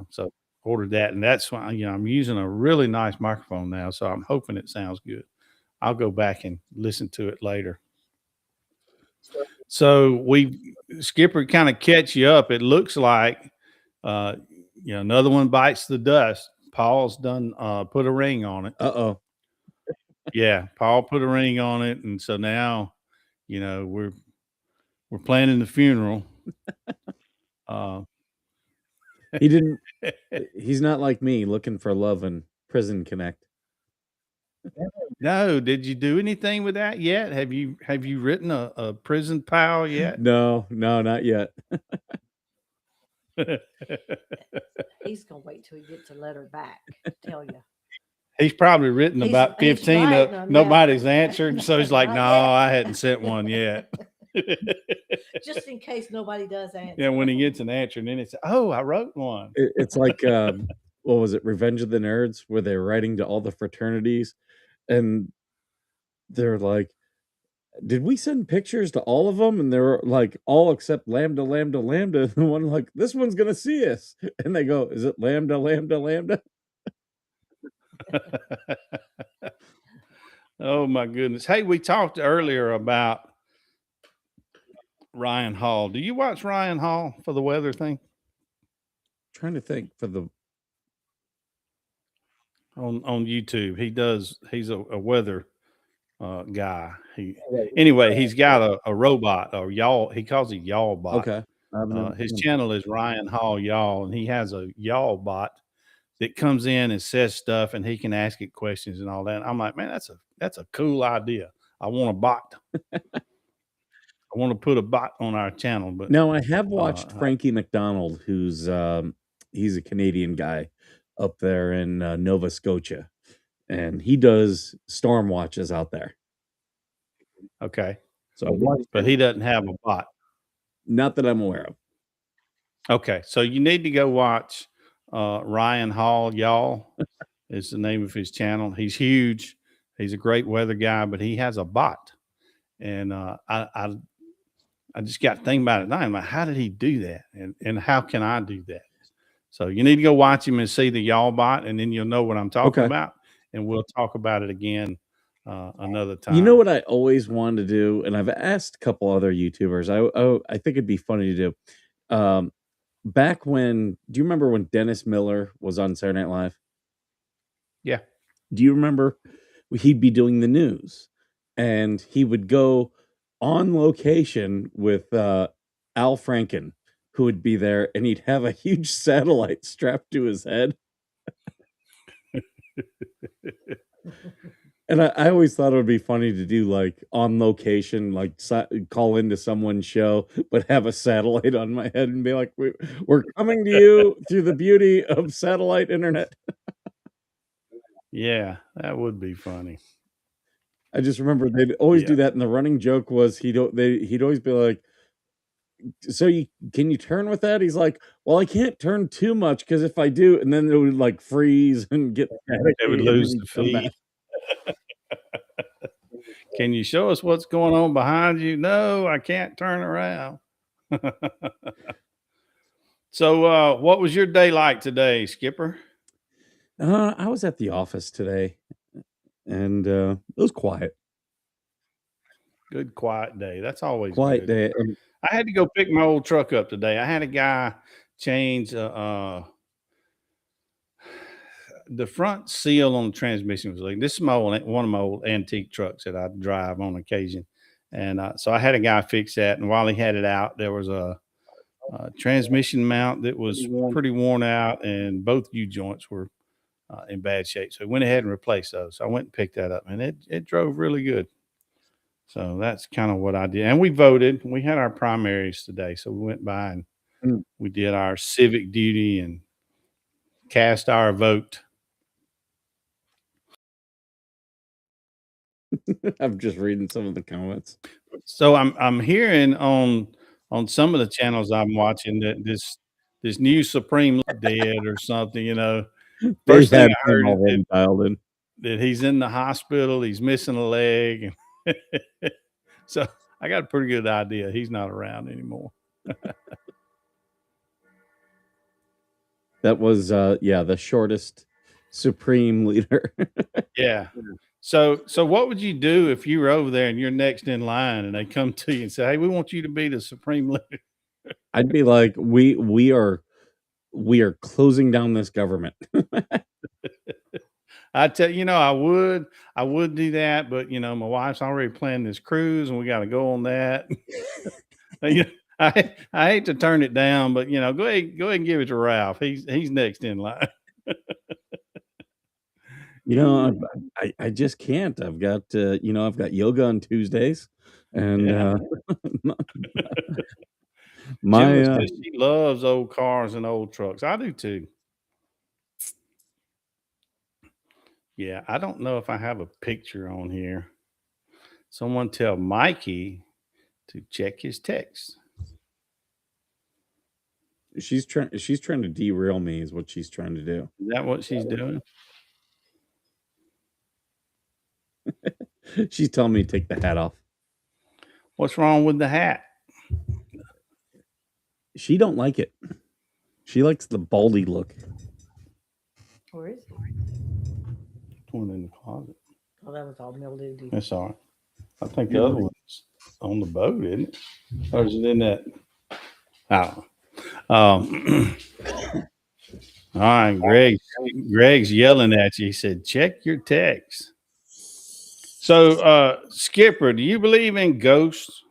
So ordered that. And that's why, I'm using a really nice microphone now. So I'm hoping it sounds good. I'll go back and listen to it later. So Skipper kind of catch you up. It looks like, another one bites the dust. Paul's done, put a ring on it. Uh-oh. Yeah. Paul put a ring on it. And so now, we're planning the funeral. He's not like me looking for love and Prison Connect. No, did you do anything with that yet? Have you written a prison pal yet? No, not yet. He's gonna wait till he gets a letter back. Tell you. He's probably written about 15 that nobody's answered. So he's like, Not no, yet. I hadn't sent one yet. Just in case nobody does answer. Yeah, when he gets an answer, and then it's, oh, I wrote one. It's like, what was it, Revenge of the Nerds, where they're writing to all the fraternities, and they're like, did we send pictures to all of them? And they're like, all except Lambda, Lambda, Lambda. And the one like, this one's going to see us. And they go, is it Lambda, Lambda, Lambda? Oh, my goodness. Hey, we talked earlier about Ryan Hall. Do you watch Ryan Hall for the weather thing Trying to think for the on YouTube? He's a weather guy. Right. Anyway, he's got a robot or y'all. He calls it y'all bot. Okay. I've never His seen him. channel is Ryan Hall Y'all, and he has a y'all bot that comes in and says stuff, and he can ask it questions and all that. I'm like, man, that's a cool idea. I want a bot. I want to put a bot on our channel, but Now I have watched Frankie McDonald, who's he's a Canadian guy up there in Nova Scotia, and he does storm watches out there. okay. So I watched But him. he doesn't have a bot. Not that I'm aware of. Okay, so you need to go watch Ryan Hall Y'all is the name of his channel. He's huge. He's a great weather guy, but he has a bot, and I just got to think about it now. I'm like, how did he do that? And how can I do that? So you need to go watch him and see the y'all bot, and then you'll know what I'm talking Okay. about. And we'll talk about it again another time. You know what I always wanted to do, and I've asked a couple other YouTubers. I think it'd be funny to do. Back when, do you remember when Dennis Miller was on Saturday Night Live? Yeah. Do you remember he'd be doing the news, and he would go on location with Al Franken, who would be there, and he'd have a huge satellite strapped to his head. And I always thought it would be funny to do like on location, like call into someone's show, but have a satellite on my head and be like, we're coming to you through the beauty of satellite internet. Yeah, that would be funny. I just remember they'd always do that, and the running joke was he'd always be like, "So can you turn with that?" He's like, "Well, I can't turn too much because if I do," and then it would like freeze and get They would lose the feed. Can you show us what's going on behind you? No, I can't turn around. So, what was your day like today, Skipper? I was at the office today, and it was quiet. Good quiet day. That's always Quiet good. day. And I had to go pick my old truck up today. I had a guy change the front seal on the transmission was leaking. This is one of my old antique trucks that I drive on occasion, and so I had a guy fix that. And while he had it out, there was a transmission mount that was pretty worn out, and both U joints were in bad shape. So we went ahead and replaced those. So I went and picked that up, and it drove really good. So that's kind of what I did. And we voted. We had our primaries today, so we went by and we did our civic duty and cast our vote. I'm just reading some of the comments. So I'm hearing on some of the channels I'm watching that this new Supreme dead or something, you know. First thing I heard is dialed in. that he's in the hospital, he's missing a leg. So I got a pretty good idea he's not around anymore. That was the shortest Supreme leader. Yeah. So what would you do if you were over there and you're next in line and they come to you and say, "Hey, we want you to be the Supreme leader"? I'd be like, we are closing down this government. I tell you, I would do that, but my wife's already planned this cruise and we got to go on that. I hate to turn it down, but go ahead and give it to Ralph. He's next in line. I just can't. I've got I've got yoga on Tuesdays, and Jimmy says she loves old cars and old trucks. I do too. Yeah, I don't know if I have a picture on here. Someone tell Mikey to check his text. she's trying to derail me is what she's trying to do. Is that what she's doing? She's telling me to take the hat off. What's wrong with the hat? She don't like it. She likes the baldy look. Where is it? One in the closet. Oh, that was all mildewed. That's all right. I think the other one's on the boat, isn't it? Or is it in that? I don't know. All right, Greg's yelling at you. He said, check your text. So, Skipper, do you believe in ghosts?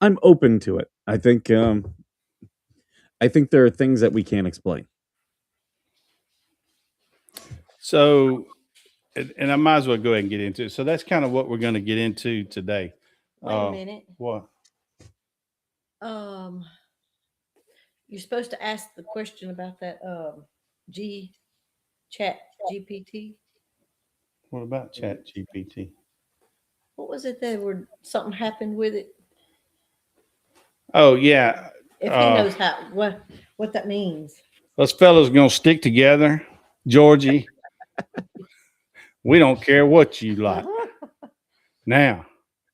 I'm open to it. I think there are things that we can't explain. So, and I might as well go ahead and get into it. So that's kind of what we're going to get into today. Wait a minute. What? You're supposed to ask the question about that chat GPT. What about Chat GPT? What was it that were something happened with it? Oh yeah. If he knows what that means. Those fellas gonna stick together, Georgie. We don't care what you like. Now,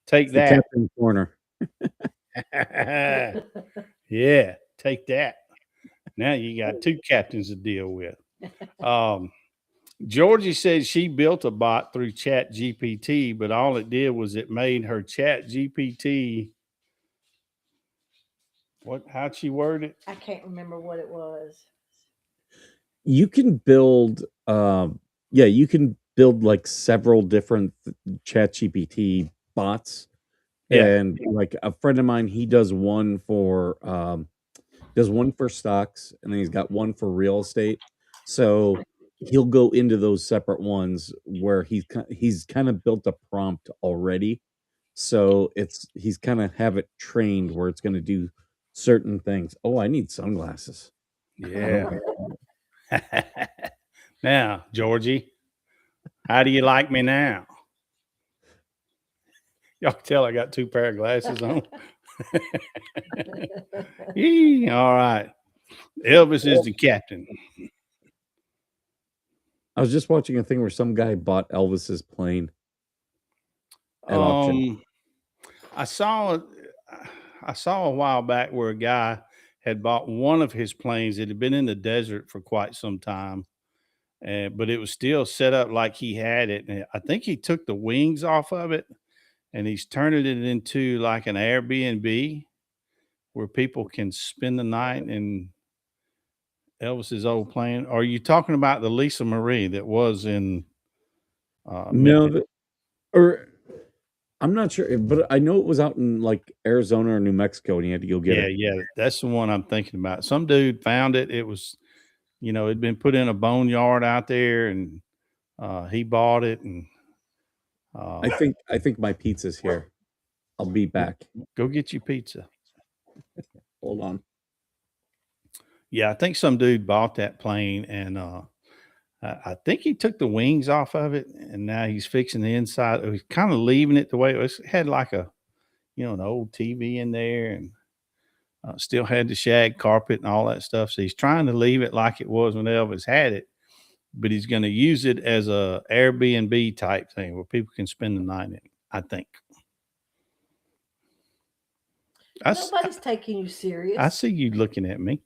take It's the that. captain's corner. Yeah, take that. Now you got two captains to deal with. Georgie said she built a bot through Chat GPT, but all it did was it made her Chat GPT. How'd she word it? I can't remember what it was. You can build you can build like several different Chat GPT bots. Yeah. And like a friend of mine, he does one for stocks, and then he's got one for real estate. So he'll go into those separate ones where he's kind of built a prompt already. So he's kind of have it trained where it's going to do certain things. Oh, I need sunglasses. Yeah. Now, Georgie, how do you like me now? Y'all can tell I got two pair of glasses on. All right. Elvis is the captain. I was just watching a thing where some guy bought Elvis's plane at auction. I saw a while back where a guy had bought one of his planes. It had been in the desert for quite some time, but it was still set up like he had it. And I think he took the wings off of it, and he's turning it into like an Airbnb where people can spend the night in Elvis's old plane. Are you talking about the Lisa Marie that was in? No, I'm not sure, but I know it was out in like Arizona or New Mexico, and he had to go get it. Yeah, that's the one I'm thinking about. Some dude found it. It was, it'd been put in a boneyard out there, and he bought it. And I think my pizza's here. I'll be back. Go get your pizza. Hold on. Yeah, I think some dude bought that plane, and I think he took the wings off of it, and now he's fixing the inside. He's kind of leaving it the way it was. It had like an old TV in there, and still had the shag carpet and all that stuff. So he's trying to leave it like it was when Elvis had it, but he's going to use it as a Airbnb type thing where people can spend the night in it, I think. Nobody's taking you serious. I see you looking at me.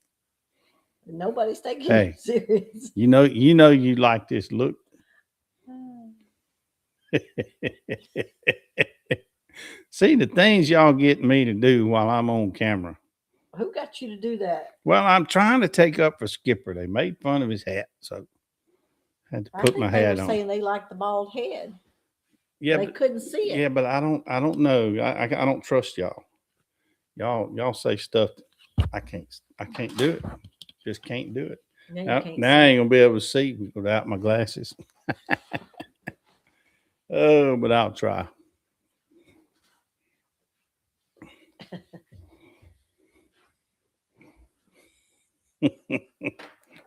Nobody's taking you serious. You you like this look. See the things y'all get me to do while I'm on camera. Who got you to do that? Well, I'm trying to take up for Skipper. They made fun of his hat, so I had to put my hat on. Saying they like the bald head. Yeah, they couldn't see it. Yeah, but I don't know. I don't trust y'all. Y'all say stuff that I can't do it. Just can't do it. Now I ain't gonna be able to see without my glasses. Oh, but I'll try.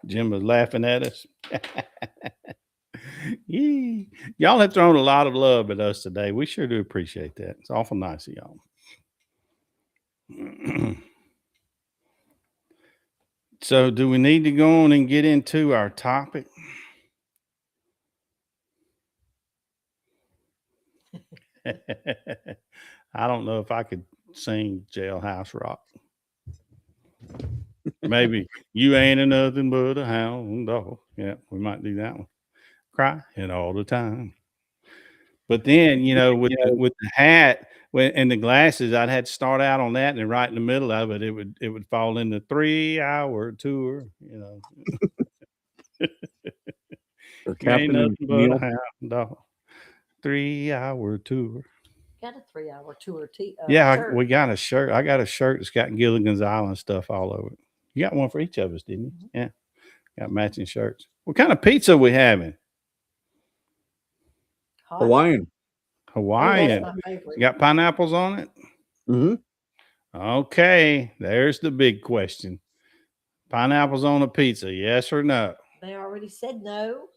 Jim was laughing at us. Y'all have thrown a lot of love at us today. We sure do appreciate that. It's awful nice of y'all. So do we need to go on and get into our topic? I don't know if I could sing Jailhouse Rock. Maybe you ain't nothing but a hound dog. Yeah, we might do that one. Crying all the time. But then, with the hat, when and the glasses, I'd had to start out on that, and right in the middle of it, it would fall in the 3-hour tour. You know, Or you ain't Captain and nothing but a Neil. hound dog. 3-hour tour. Got a 3-hour tour Yeah, shirt. we got a shirt. I got a shirt that's got Gilligan's Island stuff all over it. You got one for each of us, didn't you? Mhm. Yeah, got matching shirts. What kind of pizza we having? Hot. Hawaiian. Oh, Hawaiian. that's my favorite. Got pineapples on it? Mm-hmm. Okay, there's the big question. Pineapples on a pizza, yes or no? They already said no.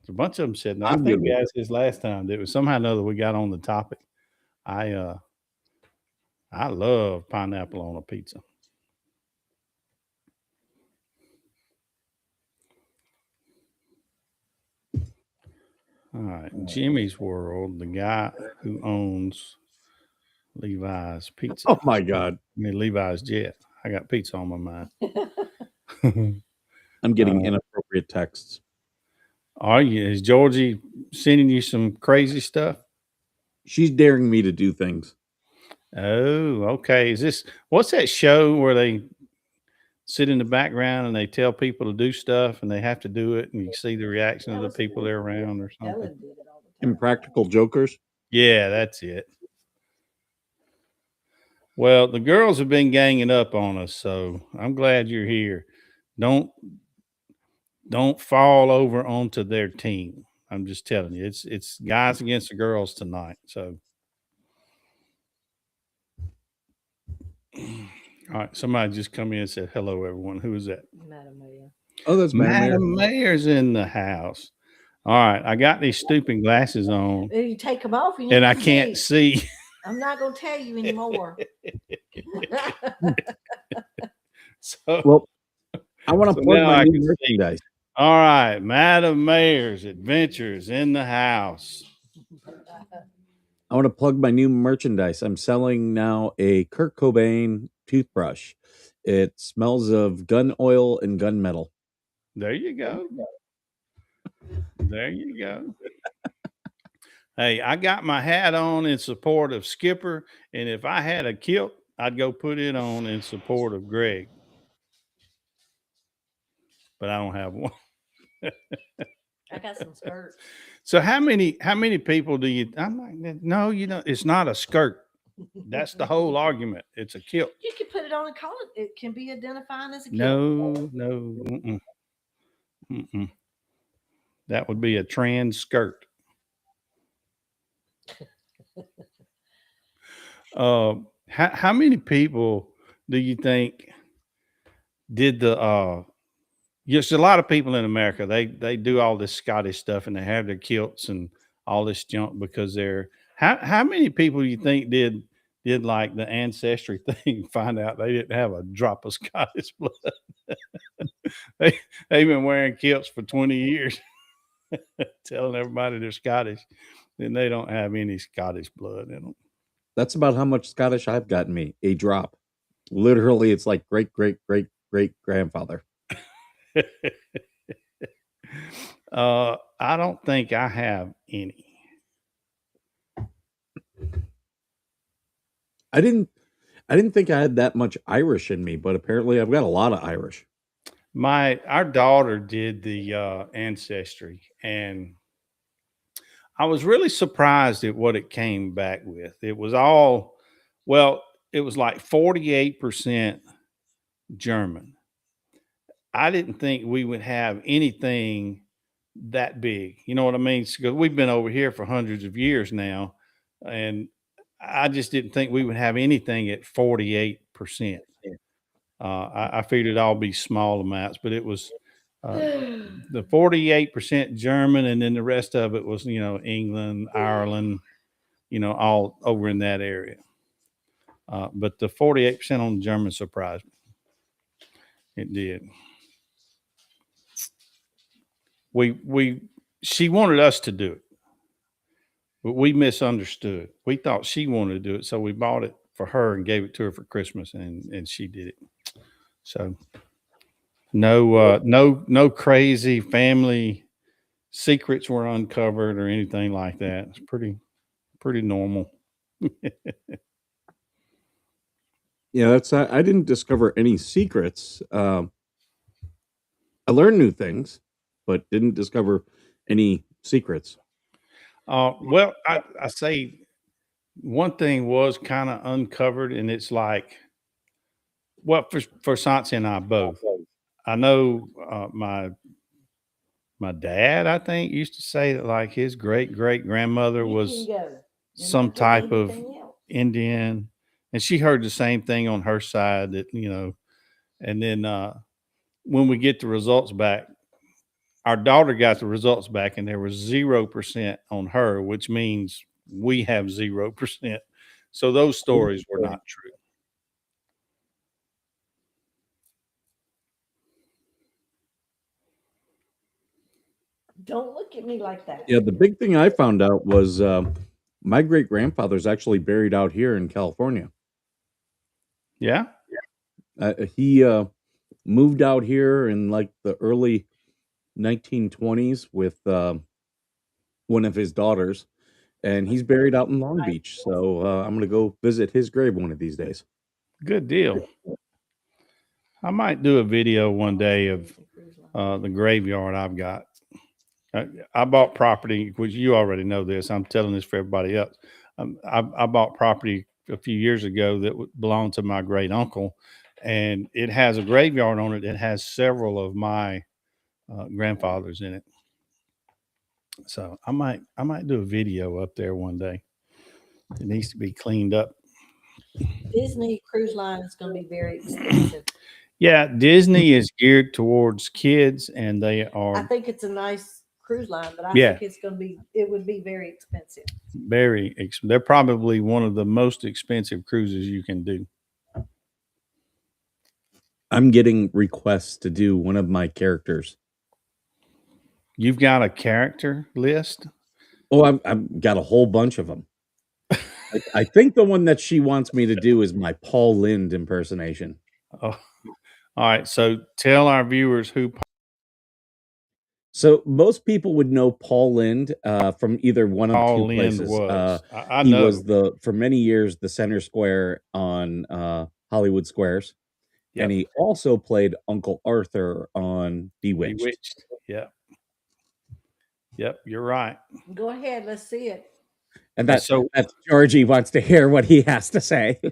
A bunch of them said no. I I'm think good we with asked this last time. It was somehow or another we got on the topic. I love pineapple on a pizza. All right, Jimmy's World, the guy who owns Levi's Pizza. Oh my God. I mean, Levi's Jet. I got pizza on my mind. I'm getting inappropriate texts. Are you? Is Georgie sending you some crazy stuff? She's daring me to do things. Oh, okay. What's that show where they sit in the background and they tell people to do stuff and they have to do it and you see the reaction of the people they're around or something? Ellen did it all the time. Impractical Jokers. Yeah, that's it. Well, the girls have been ganging up on us, so I'm glad you're here. Don't fall over onto their team. I'm just telling you, it's guys against the girls tonight. So, all right, somebody just come in and said hello, everyone. Who is that? Madam Mayor. Oh, that's Madam Mayor's in the house. All right, I got these stupid glasses on, If you take them off, and I can't see. I'm not going to tell you anymore. So, Well, I want to So plug now my I new can see. merchandise. all right, Madam Mayor's Adventures in the house. I want to plug my new merchandise. I'm selling now a Kurt Cobain toothbrush. It smells of gun oil and gunmetal. There you go. There you go. Hey, I got my hat on in support of Skipper, and if I had a kilt, I'd go put it on in support of Greg. But I don't have one. I got some skirts. So how many people do you? I'm like, no, it's not a skirt. That's the whole argument. It's a kilt. You can put it on and call it. It can be identifying as a kilt. No. Mm-mm. That would be a trans skirt. How many people do you think did the? Yes, a lot of people in America they do all this Scottish stuff and they have their kilts and all this junk because they're. How many people do you think did like the ancestry thing? Find out they didn't have a drop of Scottish blood. They've been wearing kilts for 20 years, telling everybody they're Scottish, then they don't have any Scottish blood in them. That's about how much Scottish I've gotten me. A drop. Literally, it's like great, great, great, great grandfather. I don't think I have any. I didn't think I had that much Irish in me, but apparently I've got a lot of Irish. Our daughter did the ancestry, and I was really surprised at what it came back with. It was it was like 48% German. I didn't think we would have anything that big. You know what I mean? Because we've been over here for hundreds of years now, and I just didn't think we would have anything at 48%. I figured it'd all be small amounts, but it was the 48% German, and then the rest of it was, England, Ireland, all over in that area. But the 48% on the German surprised me. It did. She wanted us to do it, but we misunderstood. We thought she wanted to do it, so we bought it for her and gave it to her for Christmas, and she did it. So no crazy family secrets were uncovered or anything like that. It's pretty normal. Yeah, that's I didn't discover any secrets. I learned new things, but didn't discover any secrets. Well, I say one thing was kind of uncovered, and it's like, well, for Santi and I both. I know my dad, I think, used to say that like his great great grandmother You can was go. You're some not doing type of anything else. Indian, and she heard the same thing on her side that, and then when we get the results back, our daughter got the results back and there was 0% on her, which means we have 0%. So those stories were not true. Don't look at me like that. Yeah, the big thing I found out was my great grandfather's actually buried out here in California. Yeah. He moved out here in like the early 1920s with one of his daughters, and he's buried out in Long Beach. So I'm going to go visit his grave one of these days. Good deal. I might do a video one day of the graveyard I've got. I bought property, which you already know this. I'm telling this for everybody else. I bought property a few years ago that belonged to my great uncle, and it has a graveyard on it that has several of my grandfathers in it. So I might do a video up there one day. It needs to be cleaned up. Disney Cruise Line is going to be very expensive. Yeah, Disney is geared towards kids, and they I are think it's a nice cruise line, but I Yeah. think it would be very expensive. they're probably one of the most expensive cruises you can do. I'm getting requests to do one of my characters. You've got a character list? Oh, I've got a whole bunch of them. I think the one that she wants me to do is my Paul Lynde impersonation. Oh, all right. So tell our viewers who. So most people would know Paul Lynde from either one of Paul two Lynde places. was. I He know. was for many years the center square on Hollywood Squares, Yep. and he also played Uncle Arthur on Bewitched. Bewitched. Yep. Yep. You're right. Go ahead, let's see it. And that's Georgie wants to hear what he has to say. You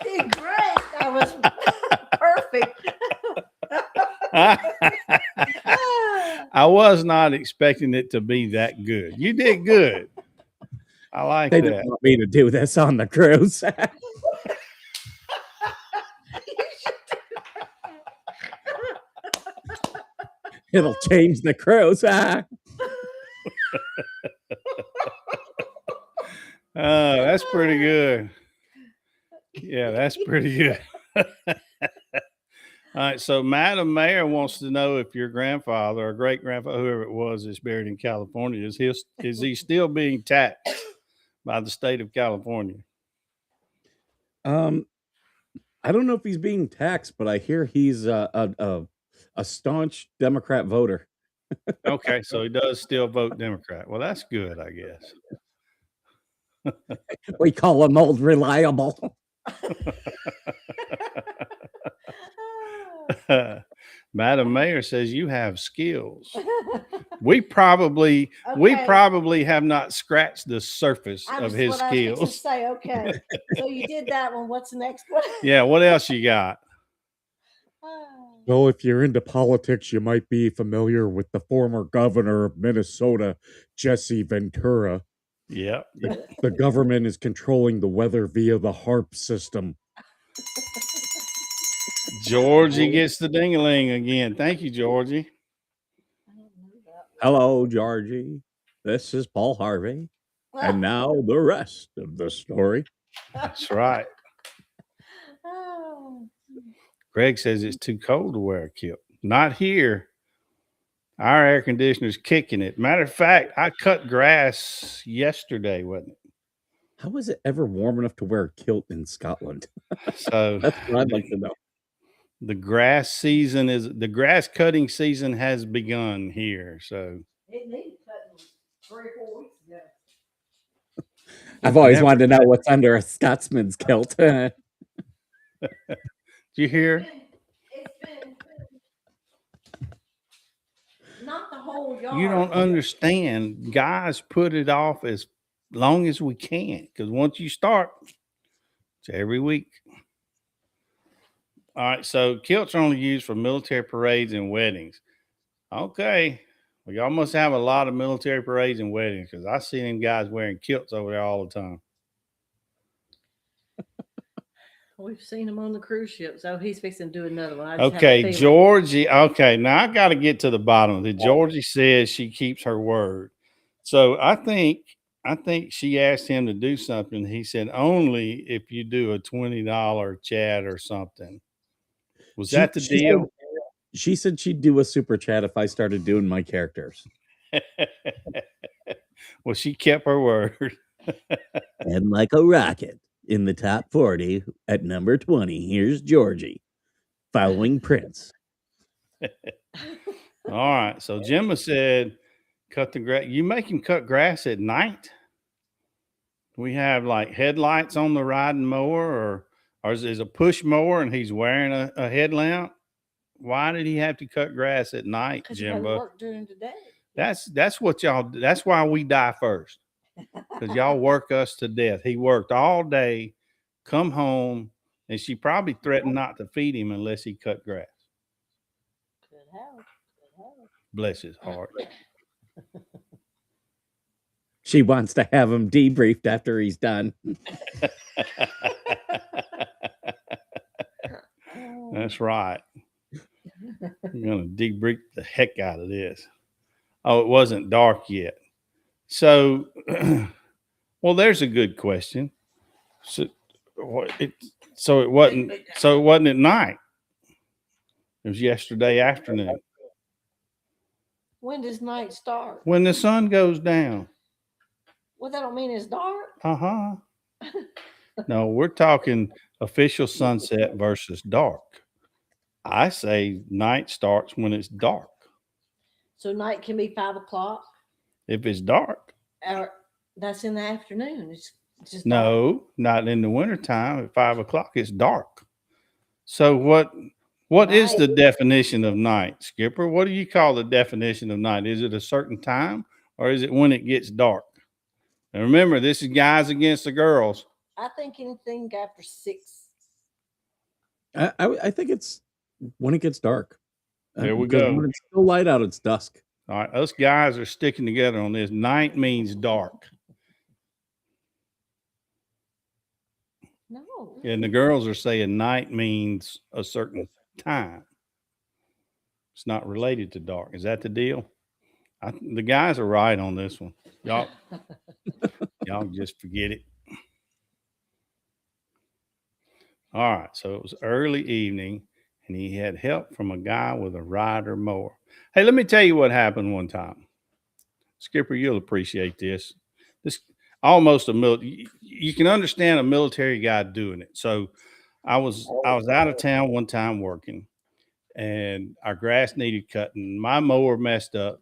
did great. That was perfect. I was not expecting it to be that good. You did good. I like They that. didn't want me to do this on the cruise. It'll change the cruise. That's pretty good. Yeah, that's pretty good. All right, so Madam Mayor wants to know if your grandfather or great grandfather, whoever it was, is buried in California. Is he still being taxed by the state of California? I don't know if he's being taxed, but I hear he's a staunch Democrat voter. Okay, so he does still vote Democrat. Well, that's good, I guess. We call him old reliable. Madam Mayor says you have skills. We probably have not scratched the surface of his skills. Say, okay, so you did that one. What's the next one? Yeah, what else you got? Well, if you're into politics, you might be familiar with the former governor of Minnesota, Jesse Ventura. Yep. The government is controlling the weather via the HARP system. Georgie gets the ding-a-ling again. Thank you, Georgie. Hello, Georgie. This is Paul Harvey. And now the rest of the story. That's right. Greg says it's too cold to wear a kilt. Not here. Our air conditioner's kicking it. Matter of fact, I cut grass yesterday, wasn't it? How is it ever warm enough to wear a kilt in Scotland? So that's what I'd like to know. The grass cutting season has begun here. So it needed cutting 3 or 4 weeks ago. I've always Never wanted to know said- what's under a Scotsman's kilt. Did you hear? It's been not the whole yard. You don't understand. Guys put it off as long as we can because once you start, it's every week. All right, so kilts are only used for military parades and weddings. Okay, well, y'all must have a lot of military parades and weddings because I see them guys wearing kilts over there all the time. We've seen him on the cruise ship, so he's fixing to do another one. I just have a Okay, feeling. Georgie. Okay, now I got to get to the bottom of it. Georgie says she keeps her word, so I think she asked him to do something. He said only if you do a $20 chat or something. Was that the deal? She said she'd do a super chat if I started doing my characters. Well, she kept her word. And like a rocket in the top 40 at number 20, here's Georgie following Prince. All right. So Gemma said, cut the grass. You make him cut grass at night? We have like headlights on the riding mower or is it a push mower and he's wearing a headlamp? Why did he have to cut grass at night, Because you gotta Jimbo? work during the day. That's what y'all do. That's why we die first. Because y'all work us to death. He worked all day, come home, and she probably threatened not to feed him unless he cut grass. Could have. Bless his heart. She wants to have him debriefed after he's done. That's right. I'm gonna debrief the heck out of this. Oh, it wasn't dark yet. So, well, there's a good question. So, it wasn't at night. It was yesterday afternoon. When does night start? When the sun goes down. Well, that don't mean it's dark. Uh-huh. No, we're talking official sunset versus dark. I say night starts when it's dark. So night can be 5 o'clock. If it's dark. Or that's in the afternoon. It's just No, dark. not in the wintertime. At 5 o'clock, it's dark. So what is the definition of night, Skipper? What do you call the definition of night? Is it a certain time or is it when it gets dark? And remember, this is guys against the girls. I think anything after 6. I think it's when it gets dark. There we 'Cause go. when it's still light out, it's dusk. All right, us guys are sticking together on this. Night means dark. No. And the girls are saying night means a certain time. It's not related to dark. Is that the deal? The guys are right on this one. Y'all just forget it. All right. So it was early evening and he had help from a guy with a rider mower. Hey, let me tell you what happened one time. Skipper, you'll appreciate this. This almost you can understand a military guy doing it. So I was out of town one time working and our grass needed cutting. My mower messed up.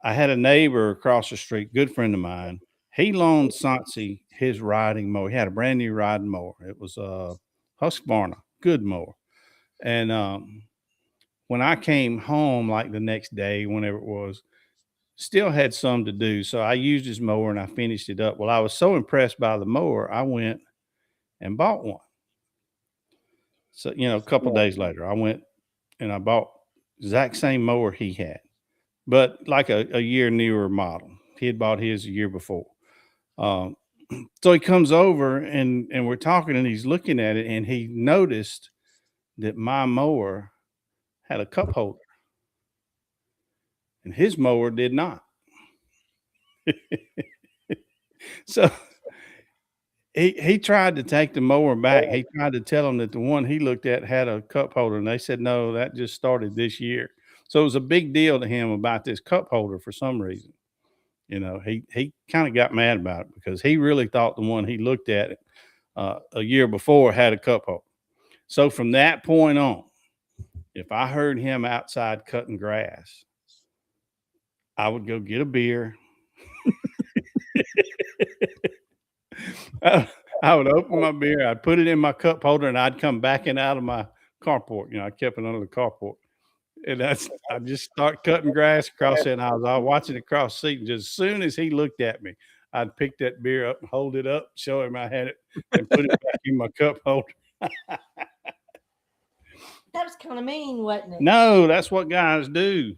I had a neighbor across the street, good friend of mine. He loaned Sansi his riding mower. He had a brand new riding mower. It was a Husqvarna, good mower. And when I came home, like the next day, whenever it was, still had some to do. So I used his mower and I finished it up. Well, I was so impressed by the mower, I went and bought one. So, a couple of days later, I went and I bought exact same mower he had, but like a year newer model. He had bought his a year before. So he comes over and we're talking and he's looking at it and he noticed that my mower had a cup holder and his mower did not. So he tried to take the mower back. He tried to tell them that the one he looked at had a cup holder and they said, no, that just started this year. So it was a big deal to him about this cup holder for some reason. He kind of got mad about it because he really thought the one he looked at a year before had a cup holder. So from that point on, if I heard him outside cutting grass, I would go get a beer I would open my beer, I'd put it in my cup holder, and I'd come backing out of my carport. You know, I kept it under the carport. And I just start cutting grass across it, and I was all watching it cross the seat, and just as soon as he looked at me, I'd pick that beer up and hold it up, show him I had it, and put it back in my cup holder. That was kind of mean, wasn't it? No, that's what guys do.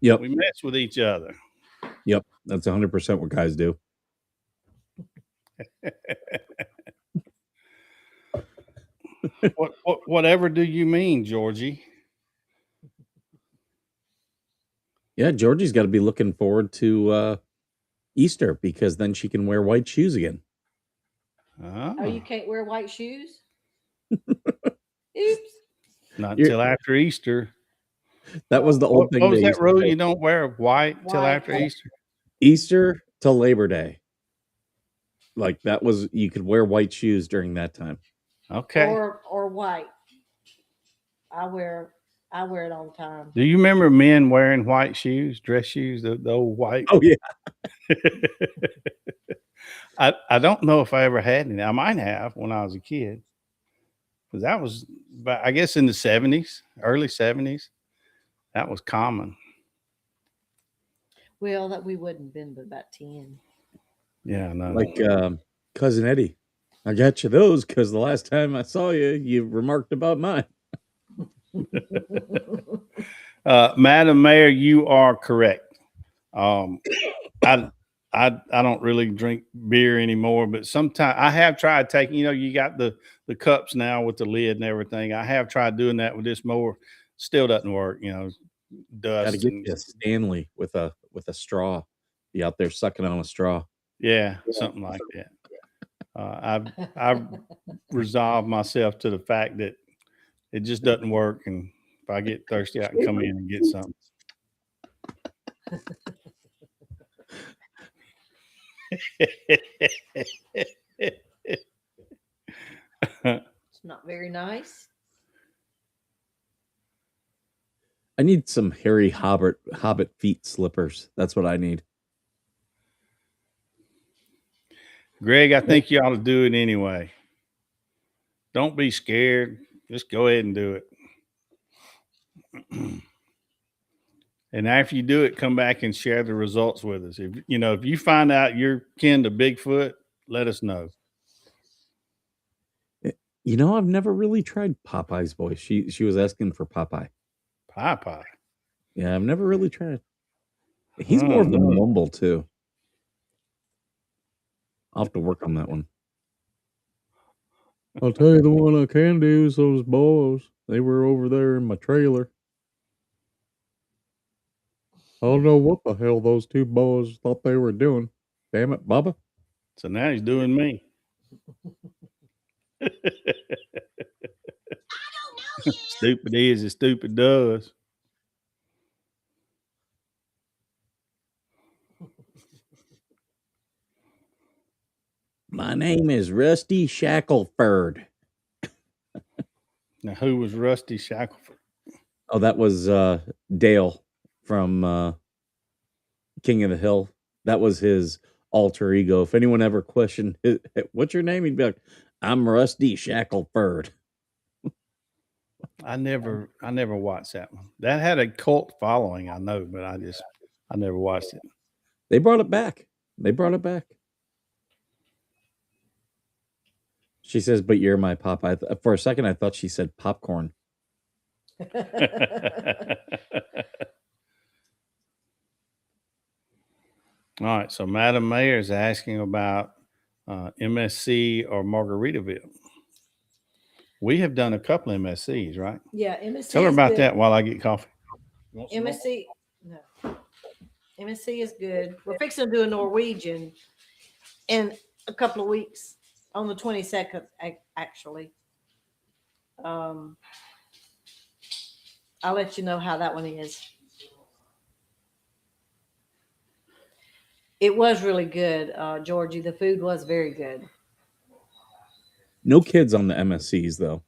Yep. We mess with each other. Yep. That's 100% what guys do. Whatever do you mean, Georgie? Yeah, Georgie's got to be looking forward to Easter because then she can wear white shoes again. Oh, you can't wear white shoes? Oops. Not until after Easter. That was the old thing. What was that rule? You don't wear white till after Easter? Easter to Labor Day. Like that was, you could wear white shoes during that time. Okay. Or white. I wear it all the time. Do you remember men wearing white shoes, dress shoes, the old white? Oh yeah. I don't know if I ever had any. I might have when I was a kid. Because that was, I guess, in the 70s, early 70s. That was common. Well, that we wouldn't have been but about 10. Yeah, I know. Like Cousin Eddie. I got you those because the last time I saw you, you remarked about mine. Madam Mayor, you are correct. I don't really drink beer anymore, but sometimes I have tried taking, you got the cups now with the lid and everything. I have tried doing that with this mower. Still doesn't work, dust. Got to get you a Stanley with a straw. Be out there sucking on a straw. Yeah, something like that. I've resolved myself to the fact that it just doesn't work, and if I get thirsty, I can come in and get something. It's not very nice. I need some hairy hobbit feet slippers. That's what I need. Greg, I think you ought to do it anyway. Don't be scared. Just go ahead and do it. And after you do it, come back and share the results with us. If you find out you're kin to Bigfoot, let us know. I've never really tried Popeye's voice. She was asking for Popeye. Popeye. Yeah, I've never really tried. He's more of the mumble too. I'll have to work on that one. I'll tell you the one I can do is those boys. They were over there in my trailer. I don't know what the hell those two boys thought they were doing. Damn it, Bubba. So now he's doing me. Stupid is as stupid does. My name is Rusty Shackelford. Now, who was Rusty Shackelford? Oh, that was Dale from King of the Hill. That was his alter ego. If anyone ever questioned, what's your name? He'd be like, I'm Rusty Shackelford. I never watched that one. That had a cult following, I know, but I never watched it. They brought it back. She says, but you're my Popeye. For a second, I thought she said popcorn. All right. So Madam Mayor is asking about MSC or Margaritaville. We have done a couple of MSCs, right? Yeah, MSC. Tell her is about good. that while I get coffee. MSC, no. MSC is good. We're fixing to do a Norwegian in a couple of weeks on the 22nd, actually. I'll let you know how that one is. It was really good, Georgie. The food was very good. No kids on the MSCs, though.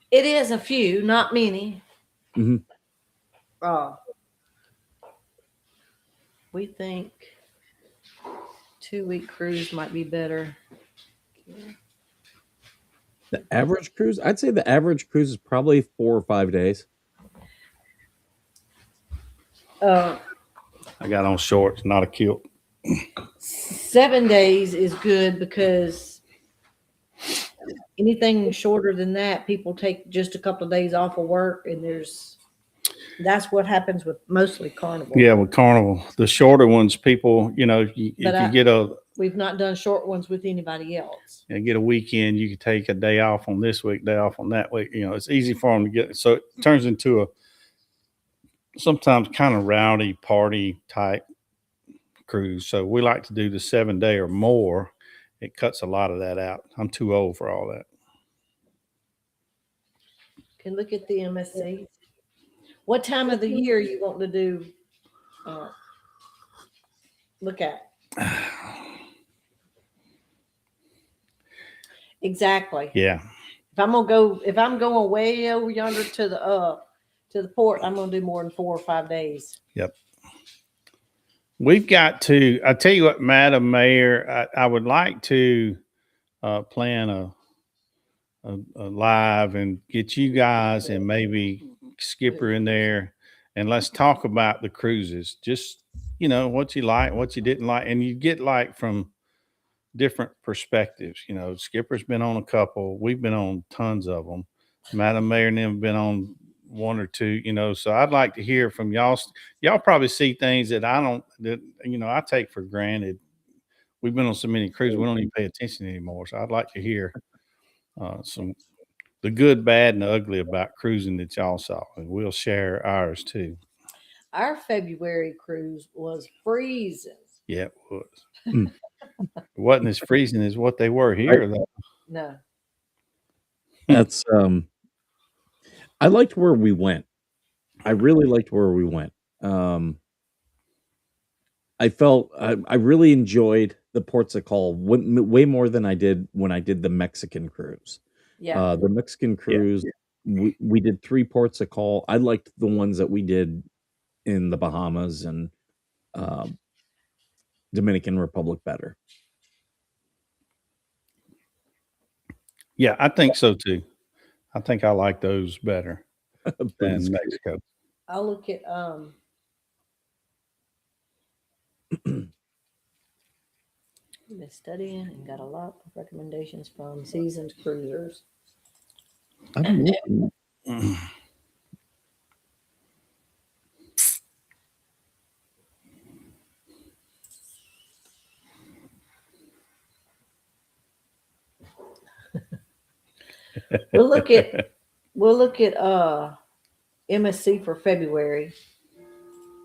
It is a few, not many. Mm-hmm. We think 2-week cruise might be better. The average cruise, I'd say the average cruise is probably 4 or 5 days. Uh, I got on shorts, not a kilt. 7 days is good because anything shorter than that, people take just a couple of days off of work, and that's what happens with mostly Carnival. Yeah, with Carnival, the shorter ones, people, if you We've not done short ones with anybody else. get a weekend, you can take a day off on this week, day off on that week. It's easy for them to get. So it turns into a sometimes kind of rowdy party type cruise. So we like to do the 7 day or more. It cuts a lot of that out. I'm too old for all that. Can look at the MSC. What time of the year you want to do? Look at exactly. Yeah. If I'm going way over yonder to the port, I'm gonna do more than 4 or 5 days. Yep. We've got to. I tell you what, Madam Mayor, I would like to plan a live and get you guys and maybe Skipper in there, and let's talk about the cruises. Just what you like, what you didn't like, and you get like from different perspectives. Skipper's been on a couple. We've been on tons of them. Madam Mayor and them have been on one or two. So I'd like to hear from y'all. Y'all probably see things that I don't. That I take for granted. We've been on so many cruises, we don't even pay attention anymore. So I'd like to hear some the good, bad, and the ugly about cruising that y'all saw, and we'll share ours too. Our February cruise was freezing. Yeah, it was. It wasn't as freezing as what they were here, though. No. That's I liked where we went. I really liked where we went. I felt I really enjoyed the ports of call way more than I did when I did the Mexican cruise. Yeah. The Mexican cruise, we did 3 ports of call. I liked the ones that we did in the Bahamas and Dominican Republic better. Yeah, I think so too. I think I like those better than Mexico. I'll look at been studying and got a lot of recommendations from seasoned cruisers. I'm looking. We'll look at MSC for February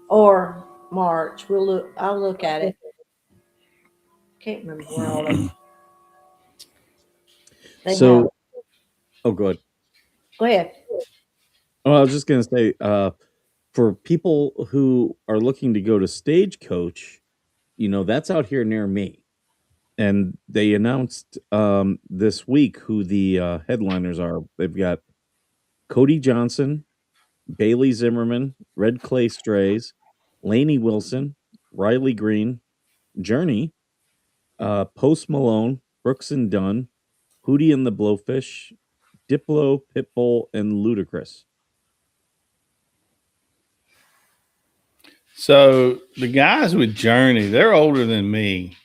or March. I'll look at it. Can't remember where all of they So, oh, good. Go ahead. Oh, I was just gonna say, for people who are looking to go to Stagecoach, that's out here near me, and they announced this week who the headliners are. They've got Cody Johnson, Bailey Zimmerman, Red Clay Strays, Lainey Wilson, Riley Green, Journey, Post Malone, Brooks and Dunn, Hootie and the Blowfish, Diplo, Pitbull, and Ludacris. So the guys with Journey, they're older than me.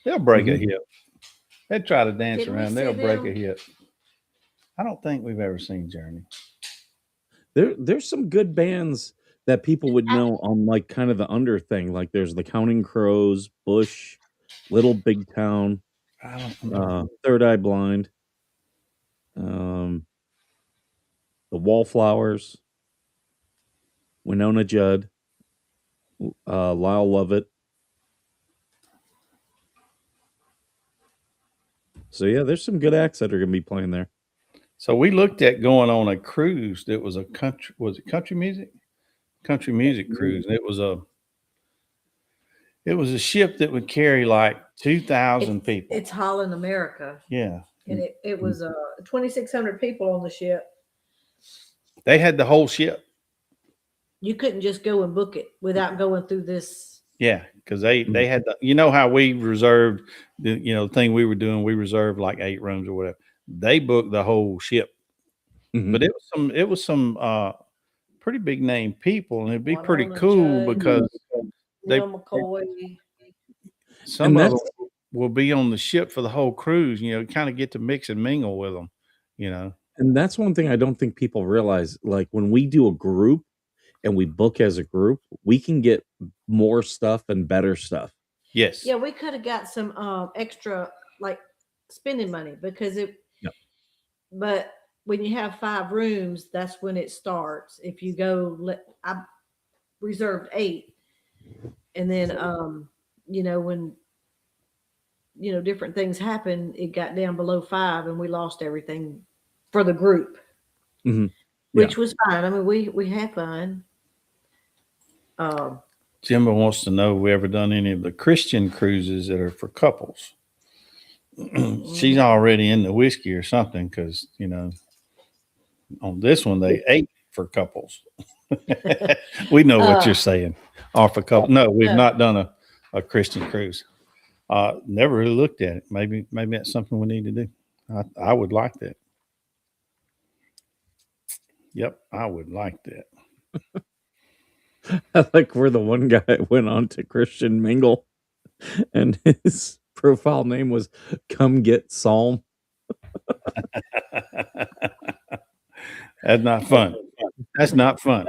They'll break a hip. They try to dance Didn't we around. see They'll break them? a hip. I don't think we've ever seen Journey. There's some good bands that people would know on like kind of the under thing. Like there's the Counting Crows, Bush, Little Big Town, I don't know. Third Eye Blind, the Wallflowers, Winona Judd, Lyle Lovett. So yeah, there's some good acts that are going to be playing there. So we looked at going on a cruise that was country music? Country music cruise. And it was a ship that would carry like 2,000 people. It's Holland America. Yeah. And it was 2,600 people on the ship. They had the whole ship. You couldn't just go and book it without going through this Yeah, because they Mhm. had the, you know how we reserved the, you know, thing we were doing, we reserved like 8 rooms or whatever. They booked the whole ship, Mhm. but it was some pretty big name people, and it'd be pretty Winona cool Judd, because they Neil McCoy. some And of them that's will be on the ship for the whole cruise, you know, kind of get to mix and mingle with them, you know. and that's one thing I don't think people realize. Like when we do a group and we book as a group, we can get more stuff and better stuff. Yes. Yeah, we could have got some extra like spending money because it. Yep. But when you have 5 rooms, that's when it starts. If you go, I reserved 8, and then when different things happen, it got down below 5, and we lost everything for the group, Mhm. Yeah. which was fine. I mean, we had fun. Um, Jimbo wants to know if we ever done any of the Christian cruises that are for couples. She's already in the whiskey or something because, you know, on this one they ate for couples. We know what you're saying. Or for couple. No, we've not done a Christian cruise. Never really looked at it. Maybe that's something we need to do. I would like that. Yep, I would like that. Like we're the one guy that went on to Christian Mingle and his profile name was Come Get Psalm. That's not fun. That's not fun.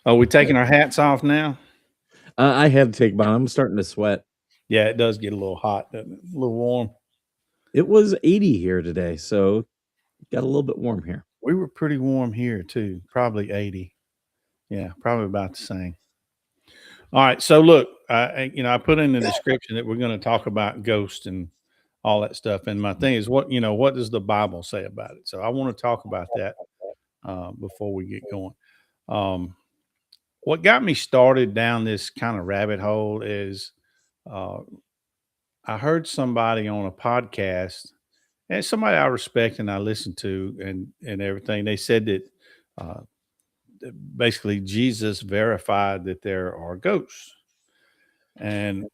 Are we taking our hats off now? I had to take mine. I'm starting to sweat. Yeah, it does get a little hot, doesn't it? A little warm. It was 80 here today, so it got a little bit warm here. We were pretty warm here too, probably 80. Yeah, probably about the same. All right, so look, I put in the description that we're going to talk about ghosts and all that stuff, and my thing is, what does the Bible say about it? So I want to talk about that before we get going. What got me started down this kind of rabbit hole is uh, I heard somebody on a podcast, and it's somebody I respect and I listen to, and everything. They said that uh, basically Jesus verified that there are ghosts, and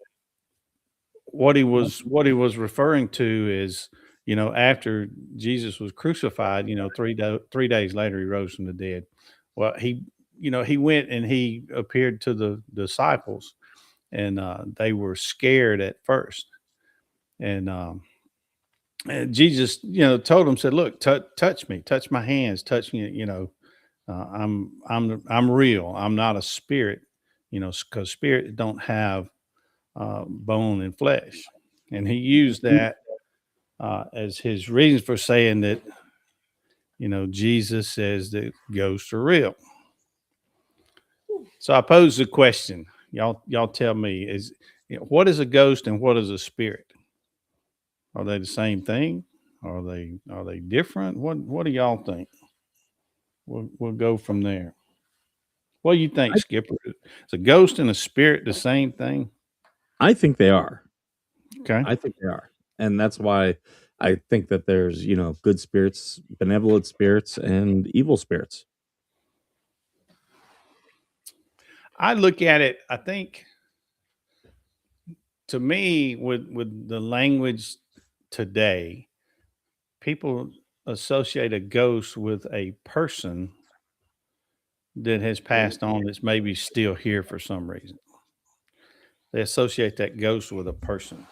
what he was referring to is, after Jesus was crucified, 3 days later he rose from the dead. Well, he went and he appeared to the disciples, and they were scared at first, and Jesus, told them, said, "Look, touch me, touch my hands, touch me. I'm real. I'm not a spirit. Because spirit don't have bone and flesh." And he used that as his reason for saying that, Jesus says that ghosts are real. So I pose the question, y'all tell me, what is a ghost and what is a spirit? Are they the same thing? Are they different? What do y'all think? We'll go from there. What do you think, I, Skipper? Is a ghost and a spirit the same thing? I think they are. Okay. I think they are. And that's why I think that there's, good spirits, benevolent spirits, and evil spirits. I look at it, I think, to me, with the language today, people associate a ghost with a person that has passed on that's maybe still here for some reason. They associate that ghost with a person.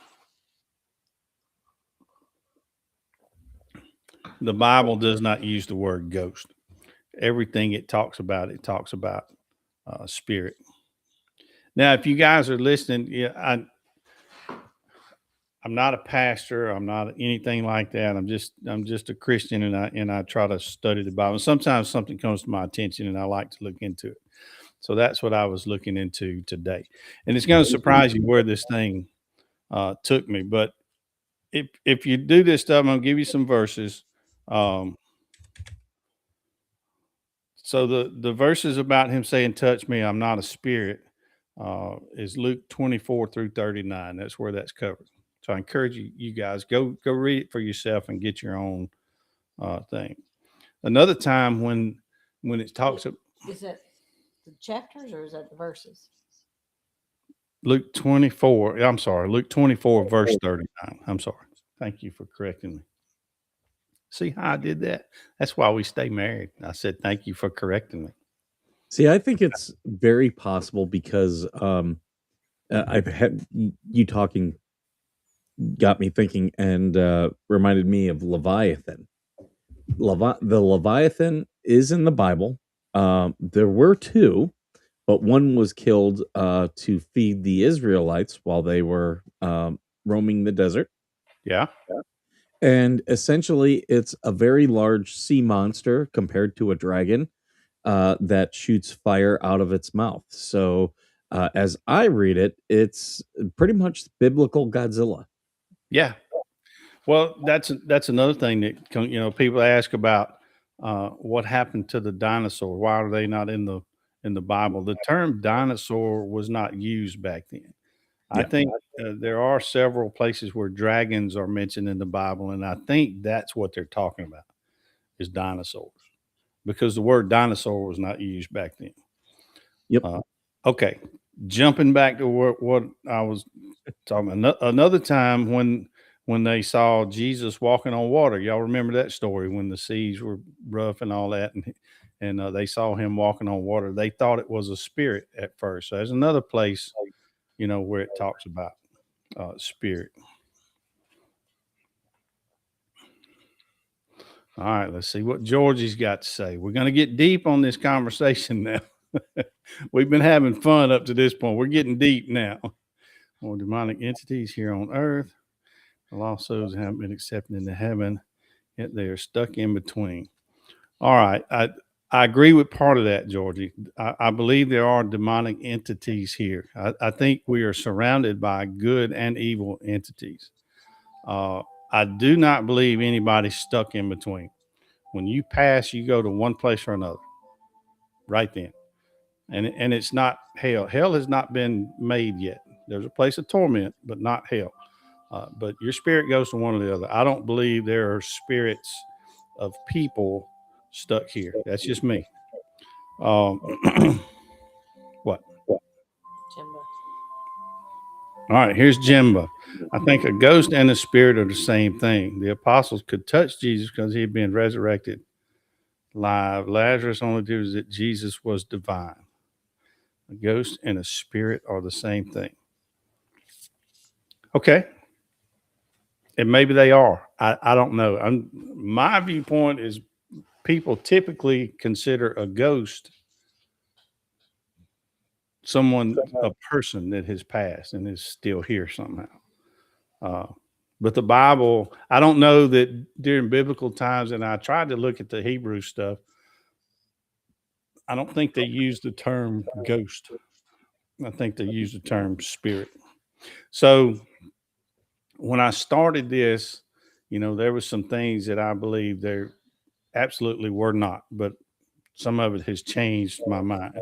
The Bible does not use the word ghost. Everything it talks about spirit. Now, if you guys are listening, I'm not a pastor. I'm not anything like that. I'm just a Christian, and I try to study the Bible. Sometimes something comes to my attention, and I like to look into it. So that's what I was looking into today, and it's going to surprise you where this thing took me. But if you do this stuff, I'm going to give you some verses. So the verses about him saying, "Touch me, I'm not a spirit," is Luke 24 through 39. That's where that's covered. So I encourage you guys go read it for yourself and get your own thing. Another time when it talks, is that the chapters or is that the verses? Luke 24. I'm sorry. Luke 24, verse 39. I'm sorry. Thank you for correcting me. See how I did that? That's why we stay married. I said, thank you for correcting me. See, I think it's very possible because I've had you talking got me thinking and reminded me of Leviathan. The Leviathan is in the Bible. There were two, but one was killed to feed the Israelites while they were roaming the desert. Yeah. And essentially, it's a very large sea monster compared to a dragon that shoots fire out of its mouth. So, as I read it, it's pretty much biblical Godzilla. Yeah. Well, that's another thing that people ask about what happened to the dinosaur. Why are they not in the Bible? The term dinosaur was not used back then. I Yeah. think there are several places where dragons are mentioned in the Bible, and I think that's what they're talking about is dinosaurs, because the word dinosaur was not used back then. Yep. Okay, jumping back to what I was talking about. Another time when they saw Jesus walking on water. Y'all remember that story when the seas were rough and all that, and they saw him walking on water. They thought it was a spirit at first. So there's another place, where it talks about spirit. All right, let's see what Georgie's got to say. We're going to get deep on this conversation now. We've been having fun up to this point. We're getting deep now. More demonic entities here on earth. The lost souls haven't been accepted into heaven, yet they are stuck in between. All right. I agree with part of that, Georgie. I believe there are demonic entities here. I think we are surrounded by good and evil entities. I do not believe anybody's stuck in between. When you pass, you go to one place or another right then. And it's not hell. Hell has not been made yet. There's a place of torment, but not hell. But your spirit goes to one or the other. I don't believe there are spirits of people stuck here. That's just me. What? Jimbo. All right, here's Jimba. I think a ghost and a spirit are the same thing. The apostles could touch Jesus because he had been resurrected live. Lazarus only difference that Jesus was divine. A ghost and a spirit are the same thing. Okay. And maybe they are. I don't know. My viewpoint is people typically consider a ghost a person that has passed and is still here somehow. But the Bible, I don't know that during biblical times, and I tried to look at the Hebrew stuff, I don't think they used the term ghost. I think they used the term spirit. So when I started this, there was some things that I believe there absolutely were not, but some of it has changed my mind.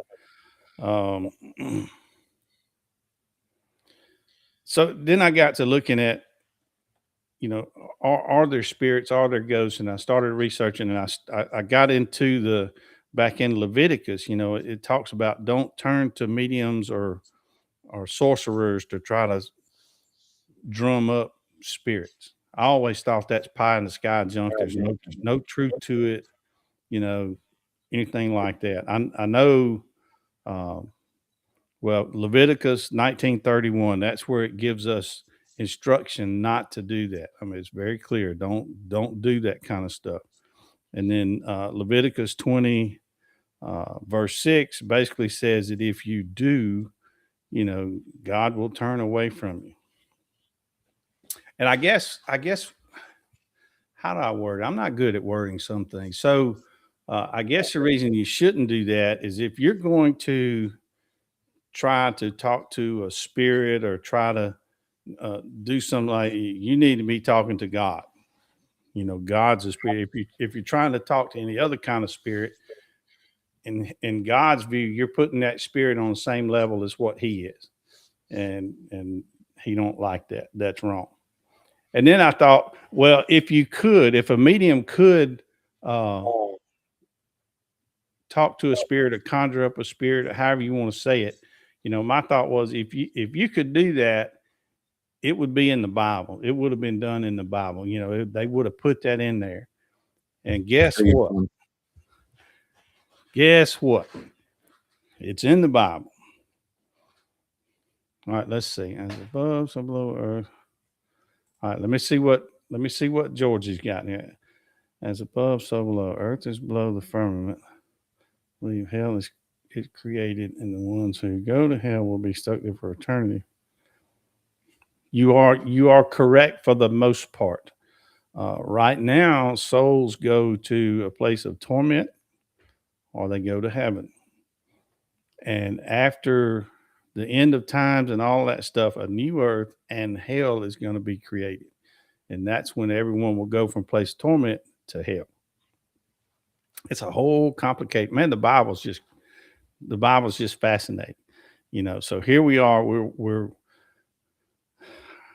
So then I got to looking at, are there spirits, are there ghosts? And I started researching, and I got into the back in Leviticus. It talks about don't turn to mediums or sorcerers to try to drum up spirits. I always thought that's pie in the sky junk. There's no truth to it, anything like that. I know. Well, Leviticus 19:31. That's where it gives us instruction not to do that. I mean, it's very clear. Don't do that kind of stuff. And then Leviticus 20, verse 6, basically says that if you do, God will turn away from you. And I guess, how do I word it? I'm not good at wording some things. So I guess the reason you shouldn't do that is if you're going to try to talk to a spirit or try to do something, like you need to be talking to God. God's a spirit. If you're trying to talk to any other kind of spirit, in God's view, you're putting that spirit on the same level as what He is, and He don't like that. That's wrong. And then I thought, well, if a medium could talk talk to a spirit or conjure up a spirit, or however you want to say it. My thought was if you could do that, it would be in the Bible. It would have been done in the Bible. They would have put that in there. And guess what? Guess what? It's in the Bible. All right, let's see. As above, so below earth. All right, let me see what Georgie's got here. As above, so below. Earth is below the firmament. Believe hell is created, and the ones who go to hell will be stuck there for eternity. You are correct for the most part. Right now, souls go to a place of torment, or they go to heaven. And after the end of times and all that stuff, a new earth and hell is going to be created. And that's when everyone will go from place of torment to hell. It's a whole complicated, man. The Bible's just fascinating, So here we are.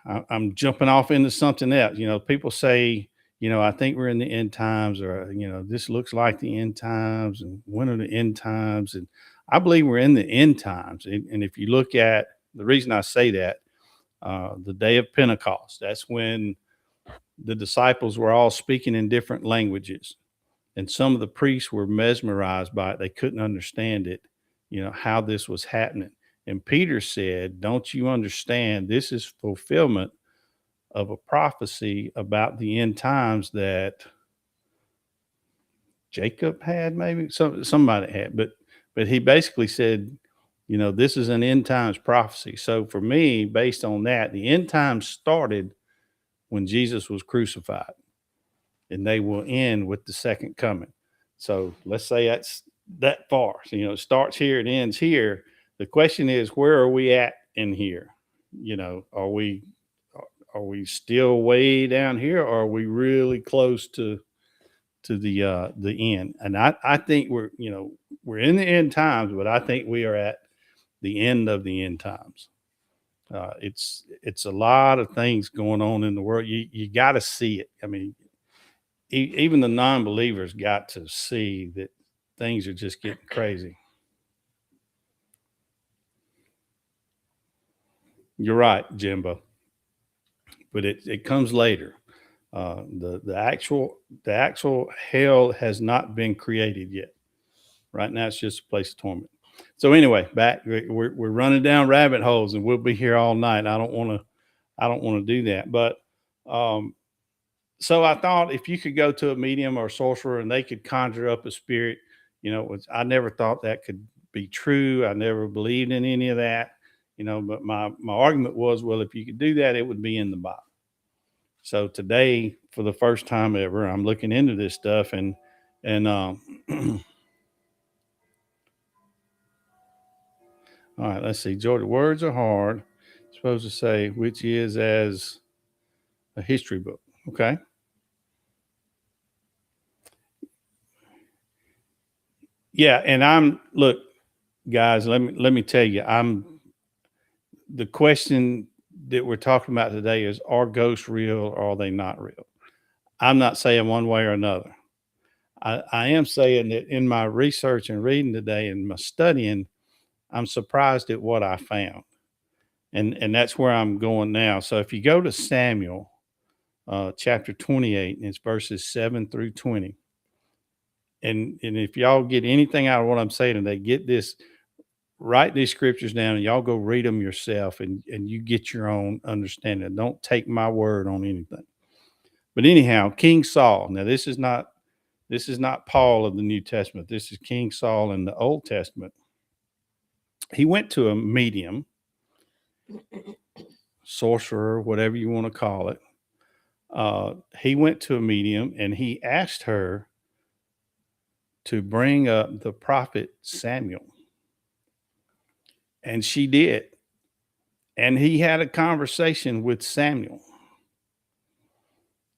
I'm jumping off into something else. People say, I think we're in the end times, or this looks like the end times, and when are the end times? And I believe we're in the end times. And if you look at the reason I say that, the day of Pentecost, that's when the disciples were all speaking in different languages. And some of the priests were mesmerized by it. They couldn't understand it, how this was happening. And Peter said, don't you understand? This is fulfillment of a prophecy about the end times that Jacob had, maybe somebody had. But he basically said, this is an end times prophecy. So for me, based on that, the end times started when Jesus was crucified, and they will end with the second coming. So let's say that's that far. So, it starts here, it ends here. The question is, where are we at in here? Are we still way down here, or are we really close to the end? And I think we're in the end times, but I think we are at the end of the end times. It's a lot of things going on in the world. You got to see it. I mean, even the non-believers got to see that things are just getting crazy. You're right, Jimbo. But it comes later. The actual hell has not been created yet. Right now, it's just a place of torment. So anyway, back we're running down rabbit holes, and we'll be here all night. I don't want to do that. But so I thought if you could go to a medium or a sorcerer and they could conjure up a spirit, I never thought that could be true. I never believed in any of that, but my argument was, well, if you could do that, it would be in the Bible. So today, for the first time ever, I'm looking into this stuff and all right, let's see. Georgia, words are hard. Supposed to say, which is as a history book. Okay. Yeah, and look, guys, let me tell you, the question that we're talking about today is, are ghosts real or are they not real? I'm not saying one way or another. I am saying that in my research and reading today and my studying, I'm surprised at what I found. And that's where I'm going now. So if you go to Samuel chapter 28, and it's verses 7 through 20. And if y'all get anything out of what I'm saying today, get this, write these scriptures down, and y'all go read them yourself, and you get your own understanding. Don't take my word on anything. But anyhow, King Saul. Now this is not Paul of the New Testament. This is King Saul in the Old Testament. He went to a medium, sorcerer, whatever you want to call it. He went to a medium and he asked her to bring up the prophet Samuel. And she did. And he had a conversation with Samuel.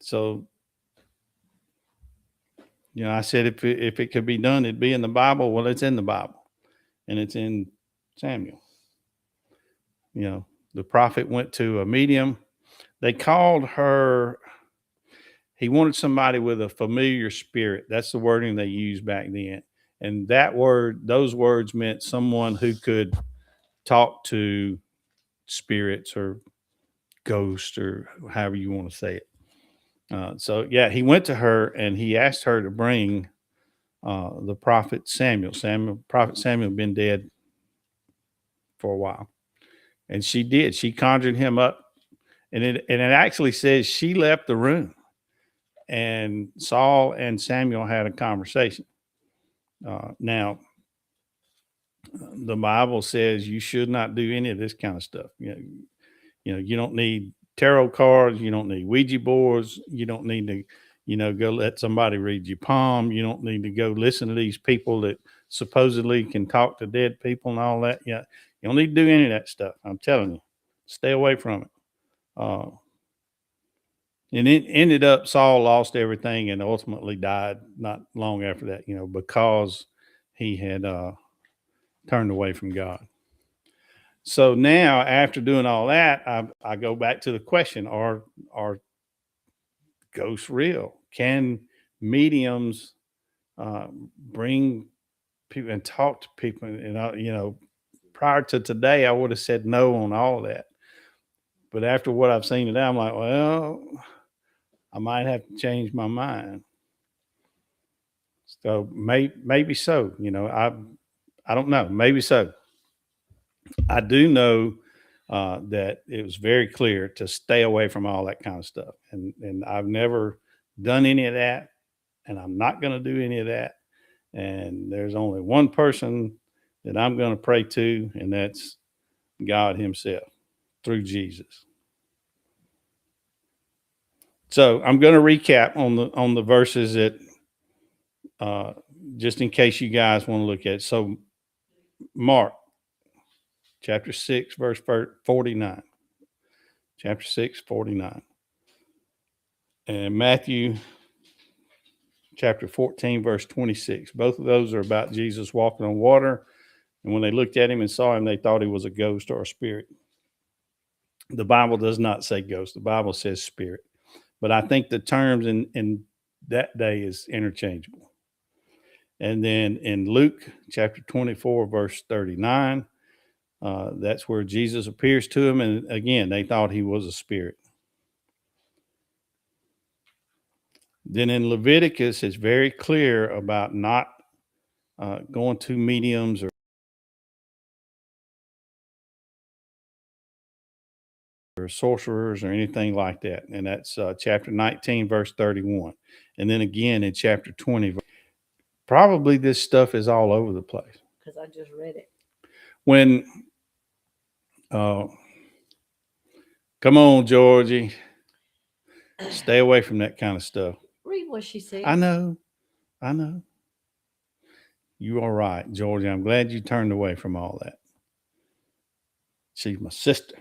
So, I said, if it could be done, it'd be in the Bible. Well, it's in the Bible, and it's in Samuel. The prophet went to a medium. They called her, he wanted somebody with a familiar spirit. That's the wording they used back then. And those words meant someone who could talk to spirits or ghosts or however you want to say it. So yeah, he went to her and he asked her to bring the prophet Samuel. Prophet Samuel had been dead for a while, and she did. She conjured him up, and it actually says she left the room, and Saul and Samuel had a conversation. Now, the Bible says you should not do any of this kind of stuff. You don't need tarot cards. You don't need Ouija boards. You don't need to, go let somebody read your palm. You don't need to go listen to these people that supposedly can talk to dead people and all that. Yeah, you don't need to do any of that stuff. I'm telling you, stay away from it. And it ended up Saul lost everything and ultimately died not long after that. Because he had turned away from God. So now, after doing all that, I go back to the question: Are ghosts real? Can mediums bring people and talk to people? And prior to today, I would have said no on all of that. But after what I've seen today, I'm like, well, I might have to change my mind. So maybe so. I don't know. Maybe so. I do know that it was very clear to stay away from all that kind of stuff. And I've never done any of that, and I'm not going to do any of that. And there's only one person that I'm going to pray to, and that's God himself through Jesus. So I'm going to recap on the verses that just in case you guys want to look at it. So Mark chapter 6, verse 49. Chapter 6, 49. And Matthew chapter 14, verse 26. Both of those are about Jesus walking on water. And when they looked at him and saw him, they thought he was a ghost or a spirit. The Bible does not say ghost. The Bible says spirit. But I think the terms in that day is interchangeable. And then in Luke chapter 24, verse 39, that's where Jesus appears to him. And again, they thought he was a spirit. Then in Leviticus, it's very clear about not going to mediums or sorcerers or anything like that. And that's chapter 19, verse 31. And then again in chapter 20. Probably this stuff is all over the place. Because I just read it. When, come on, Georgie. Stay away from that kind of stuff. Read what she said. I know. You are right, Georgie. I'm glad you turned away from all that. She's my sister.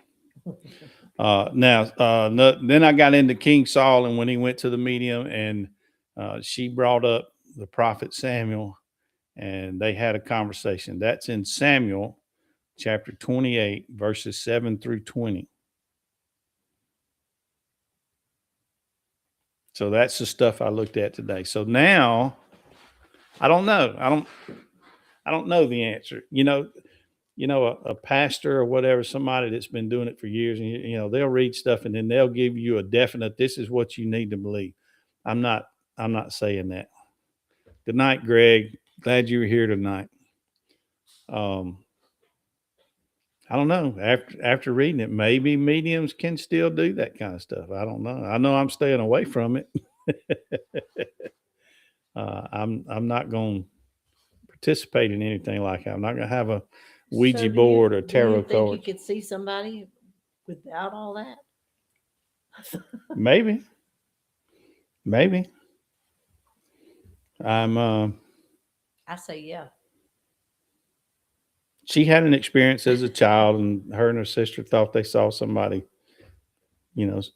Then I got into King Saul, and when he went to the medium, and she brought up the prophet Samuel, and they had a conversation. That's in Samuel chapter 28, verses 7 through 20. So that's the stuff I looked at today. So now I don't know. I don't know the answer. A pastor or whatever, somebody that's been doing it for years, and they'll read stuff and then they'll give you a definite, this is what you need to believe. I'm not saying that. Good night, Greg. Glad you were here tonight. I don't know. After reading it, maybe mediums can still do that kind of stuff. I don't know. I know I'm staying away from it. I'm not going to participate in anything like that. I'm not going to have a Ouija board or tarot do you think cards. you could see somebody without all that? Maybe. I say yeah. She had an experience as a child, and her and her sister thought they saw somebody,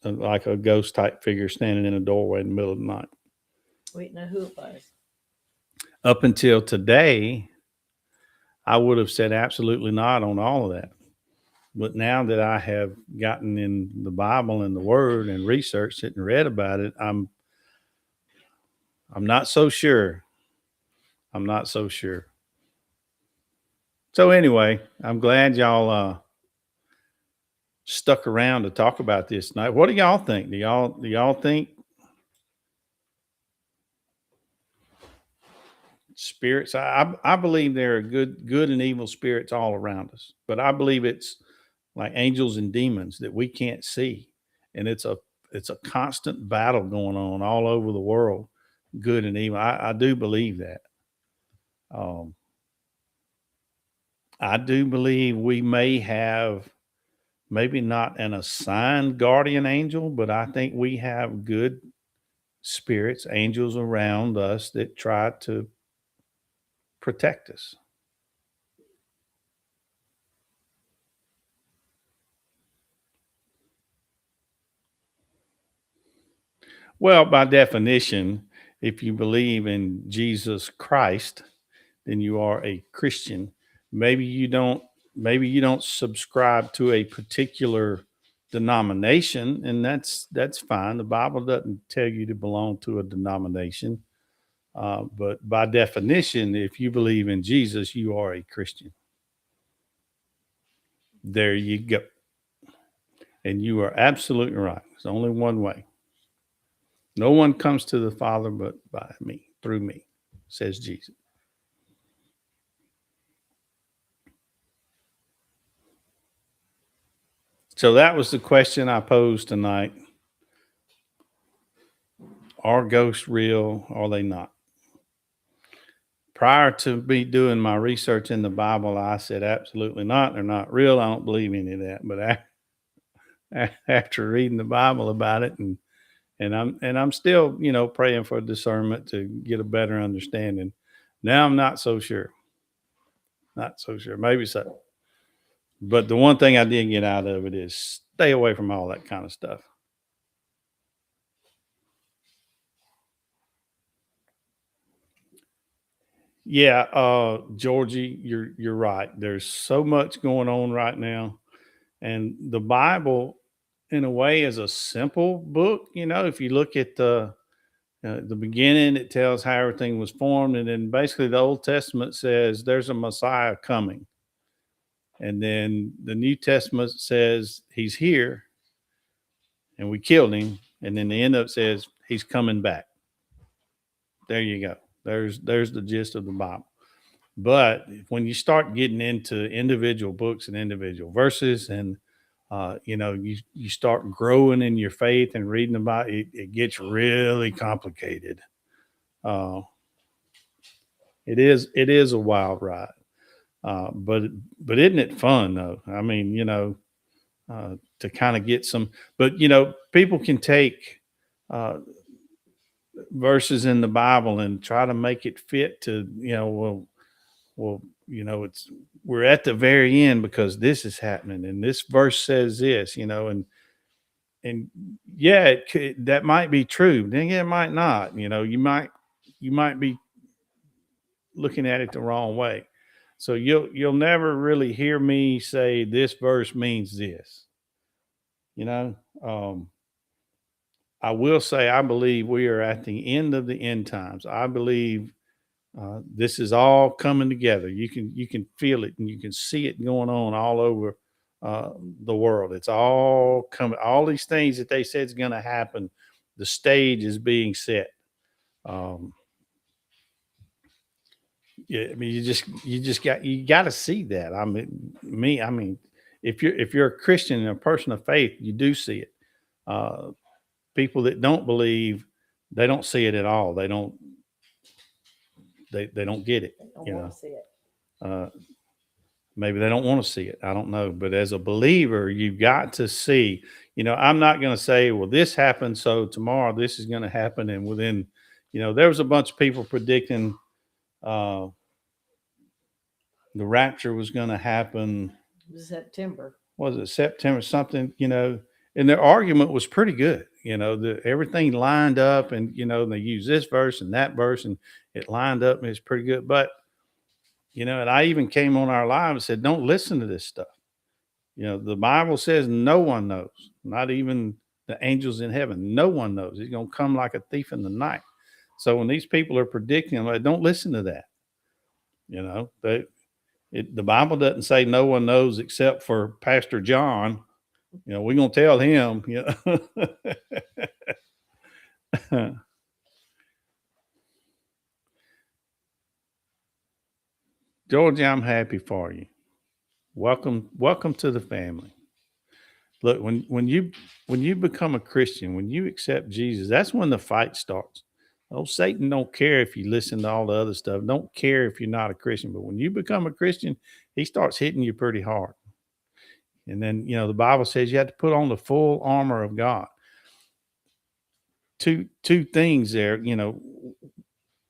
like a ghost type figure standing in a doorway in the middle of the night. We didn't know who it was. Up until today, I would have said absolutely not on all of that. But now that I have gotten in the Bible and the Word and researched it and read about it, I'm not so sure. I'm not so sure. So anyway, I'm glad y'all stuck around to talk about this tonight. What do y'all think? Do y'all think spirits? I believe there are good and evil spirits all around us, but I believe it's like angels and demons that we can't see, and it's a constant battle going on all over the world, good and evil. I do believe that. Um, I do believe we may have maybe not an assigned guardian angel, but I think we have good spirits, angels around us that try to protect us. Well, by definition, if you believe in Jesus Christ, then you are a Christian. Maybe you don't subscribe to a particular denomination, and that's fine. The Bible doesn't tell you to belong to a denomination. But by definition, if you believe in Jesus, you are a Christian. There you go. And you are absolutely right. There's only one way. No one comes to the Father but by me, through me, says Jesus. So that was the question I posed tonight. Are ghosts real? Or are they not? Prior to me doing my research in the Bible, I said absolutely not. They're not real. I don't believe any of that. But after reading the Bible about it, and I'm still, praying for discernment to get a better understanding. Now I'm not so sure. Not so sure. Maybe so. But the one thing I did get out of it is stay away from all that kind of stuff. Yeah, Georgie, you're right. There's so much going on right now, and the Bible, in a way, is a simple book. If you look at the beginning, it tells how everything was formed, and then basically the Old Testament says there's a Messiah coming, and then the New Testament says he's here, and we killed him, and then the end of it says he's coming back. There you go. There's the gist of the Bible. But when you start getting into individual books and individual verses, and you start growing in your faith and reading about it, it gets really complicated. It is a wild ride, but isn't it fun though? I mean, to kind of get some, but people can take verses in the Bible and try to make it fit to, it's we're at the very end because this is happening and this verse says this, and yeah, that might be true. Then it might not. You might be looking at it the wrong way. So you'll never really hear me say this verse means this. I will say I believe we are at the end of the end times. I believe this is all coming together. You can feel it and you can see it going on all over the world. It's all coming. All these things that they said is going to happen. The stage is being set. Yeah, I mean, you got to see that. I mean, if you're a Christian and a person of faith, you do see it. People that don't believe, they don't see it at all. They don't get it. They don't want to see it. Maybe they don't want to see it. I don't know. But as a believer, you've got to see. I'm not going to say, well, this happened, so tomorrow this is going to happen, and within, there was a bunch of people predicting the rapture was going to happen. September. Was it September something? And their argument was pretty good. Everything lined up, and they use this verse and that verse, and it lined up, and it's pretty good. But and I even came on our live and said, don't listen to this stuff. The Bible says no one knows, not even the angels in heaven. No one knows. He's going to come like a thief in the night. So when these people are predicting, don't listen to that. You know, the Bible doesn't say no one knows except for Pastor John. You know, we're going to tell him, you know. Georgie, I'm happy for you. Welcome to the family. Look, when you become a Christian, when you accept Jesus, that's when the fight starts. Oh, Satan don't care if you listen to all the other stuff. Don't care if you're not a Christian. But when you become a Christian, he starts hitting you pretty hard. And then, you know, the Bible says you have to put on the full armor of God. Two things there, you know.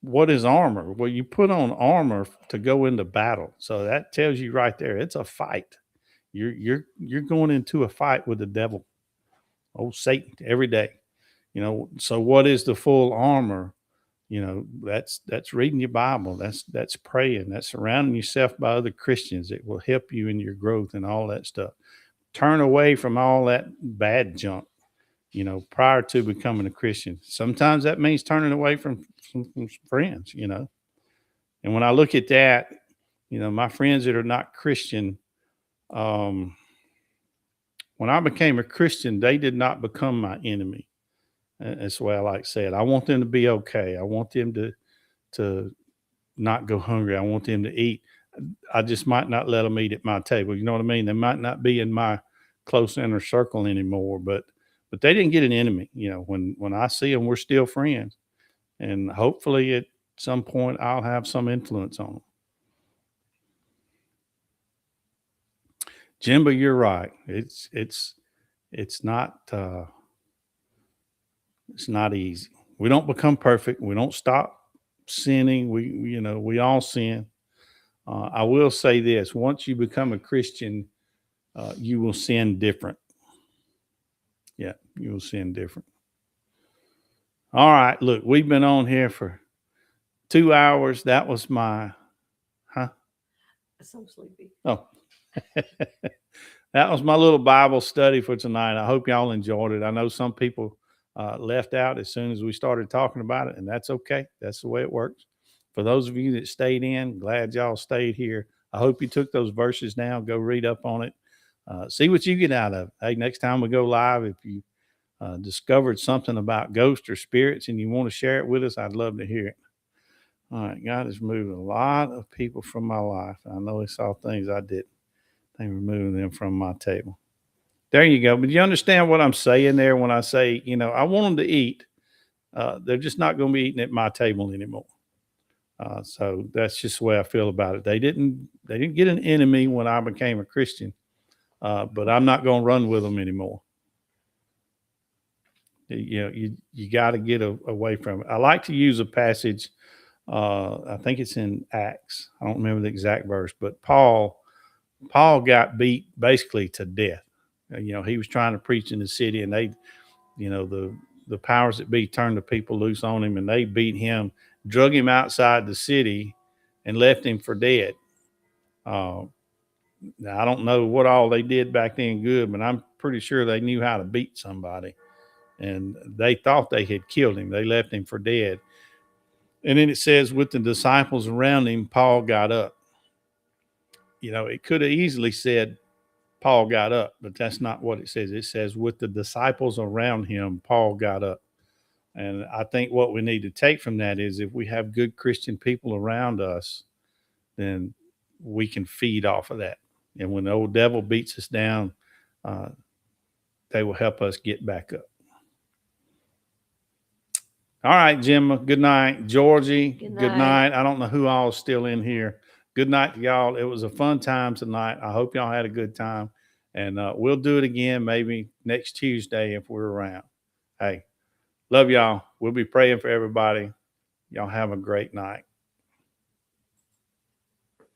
What is armor? Well, you put on armor to go into battle. So that tells you right there, it's a fight. You're going into a fight with the devil. Oh, Satan, every day. You know, so what is the full armor? You know, that's reading your Bible. That's praying. That's surrounding yourself by other Christians. It will help you in your growth and all that stuff. Turn away from all that bad junk, you know, prior to becoming a Christian. Sometimes that means turning away from friends, you know. And when I look at that, you know, my friends that are not Christian, when I became a Christian, they did not become my enemy. That's the way I like to say it. I want them to be okay. I want them to not go hungry. I want them to eat. I just might not let them eat at my table. You know what I mean? They might not be in my close inner circle anymore, but they didn't get an enemy. You know, when I see them, we're still friends, and hopefully at some point I'll have some influence on them. Jimbo, you're right. It's not easy. We don't become perfect. We don't stop sinning. We all sin. I will say this: once you become a Christian, you will sin different. Yeah, you will sin different. All right, look, we've been on here for 2 hours. That was my, huh? I'm so sleepy. Oh, that was my little Bible study for tonight. I hope y'all enjoyed it. I know some people left out as soon as we started talking about it, and that's okay. That's the way it works. For those of you that stayed in, glad y'all stayed here. I hope you took those verses down. Go read up on it. See what you get out of it. Hey, next time we go live, if you discovered something about ghosts or spirits and you want to share it with us, I'd love to hear it. All right, God is moving a lot of people from my life. I know He saw things I didn't. They were moving them from my table. There you go. But you understand what I'm saying there when I say, you know, I want them to eat. They're just not going to be eating at my table anymore. So that's just the way I feel about it. They didn't get an enemy when I became a Christian, but I'm not going to run with them anymore. You know, you got to get away from it. I like to use a passage. I think it's in Acts. I don't remember the exact verse, but Paul got beat basically to death. You know, he was trying to preach in the city, and they, you know, the powers that be turned the people loose on him, and they beat him, drug him outside the city, and left him for dead. Now, I don't know what all they did back then good, but I'm pretty sure they knew how to beat somebody. And they thought they had killed him. They left him for dead. And then it says, with the disciples around him, Paul got up. You know, it could have easily said Paul got up, but that's not what it says. It says, with the disciples around him, Paul got up. And I think what we need to take from that is if we have good Christian people around us, then we can feed off of that. And when the old devil beats us down, they will help us get back up. All right, Gemma. Good night. Georgie, good night. I don't know who all is still in here. Good night to y'all. It was a fun time tonight. I hope y'all had a good time. And we'll do it again maybe next Tuesday if we're around. Hey, love y'all. We'll be praying for everybody. Y'all have a great night.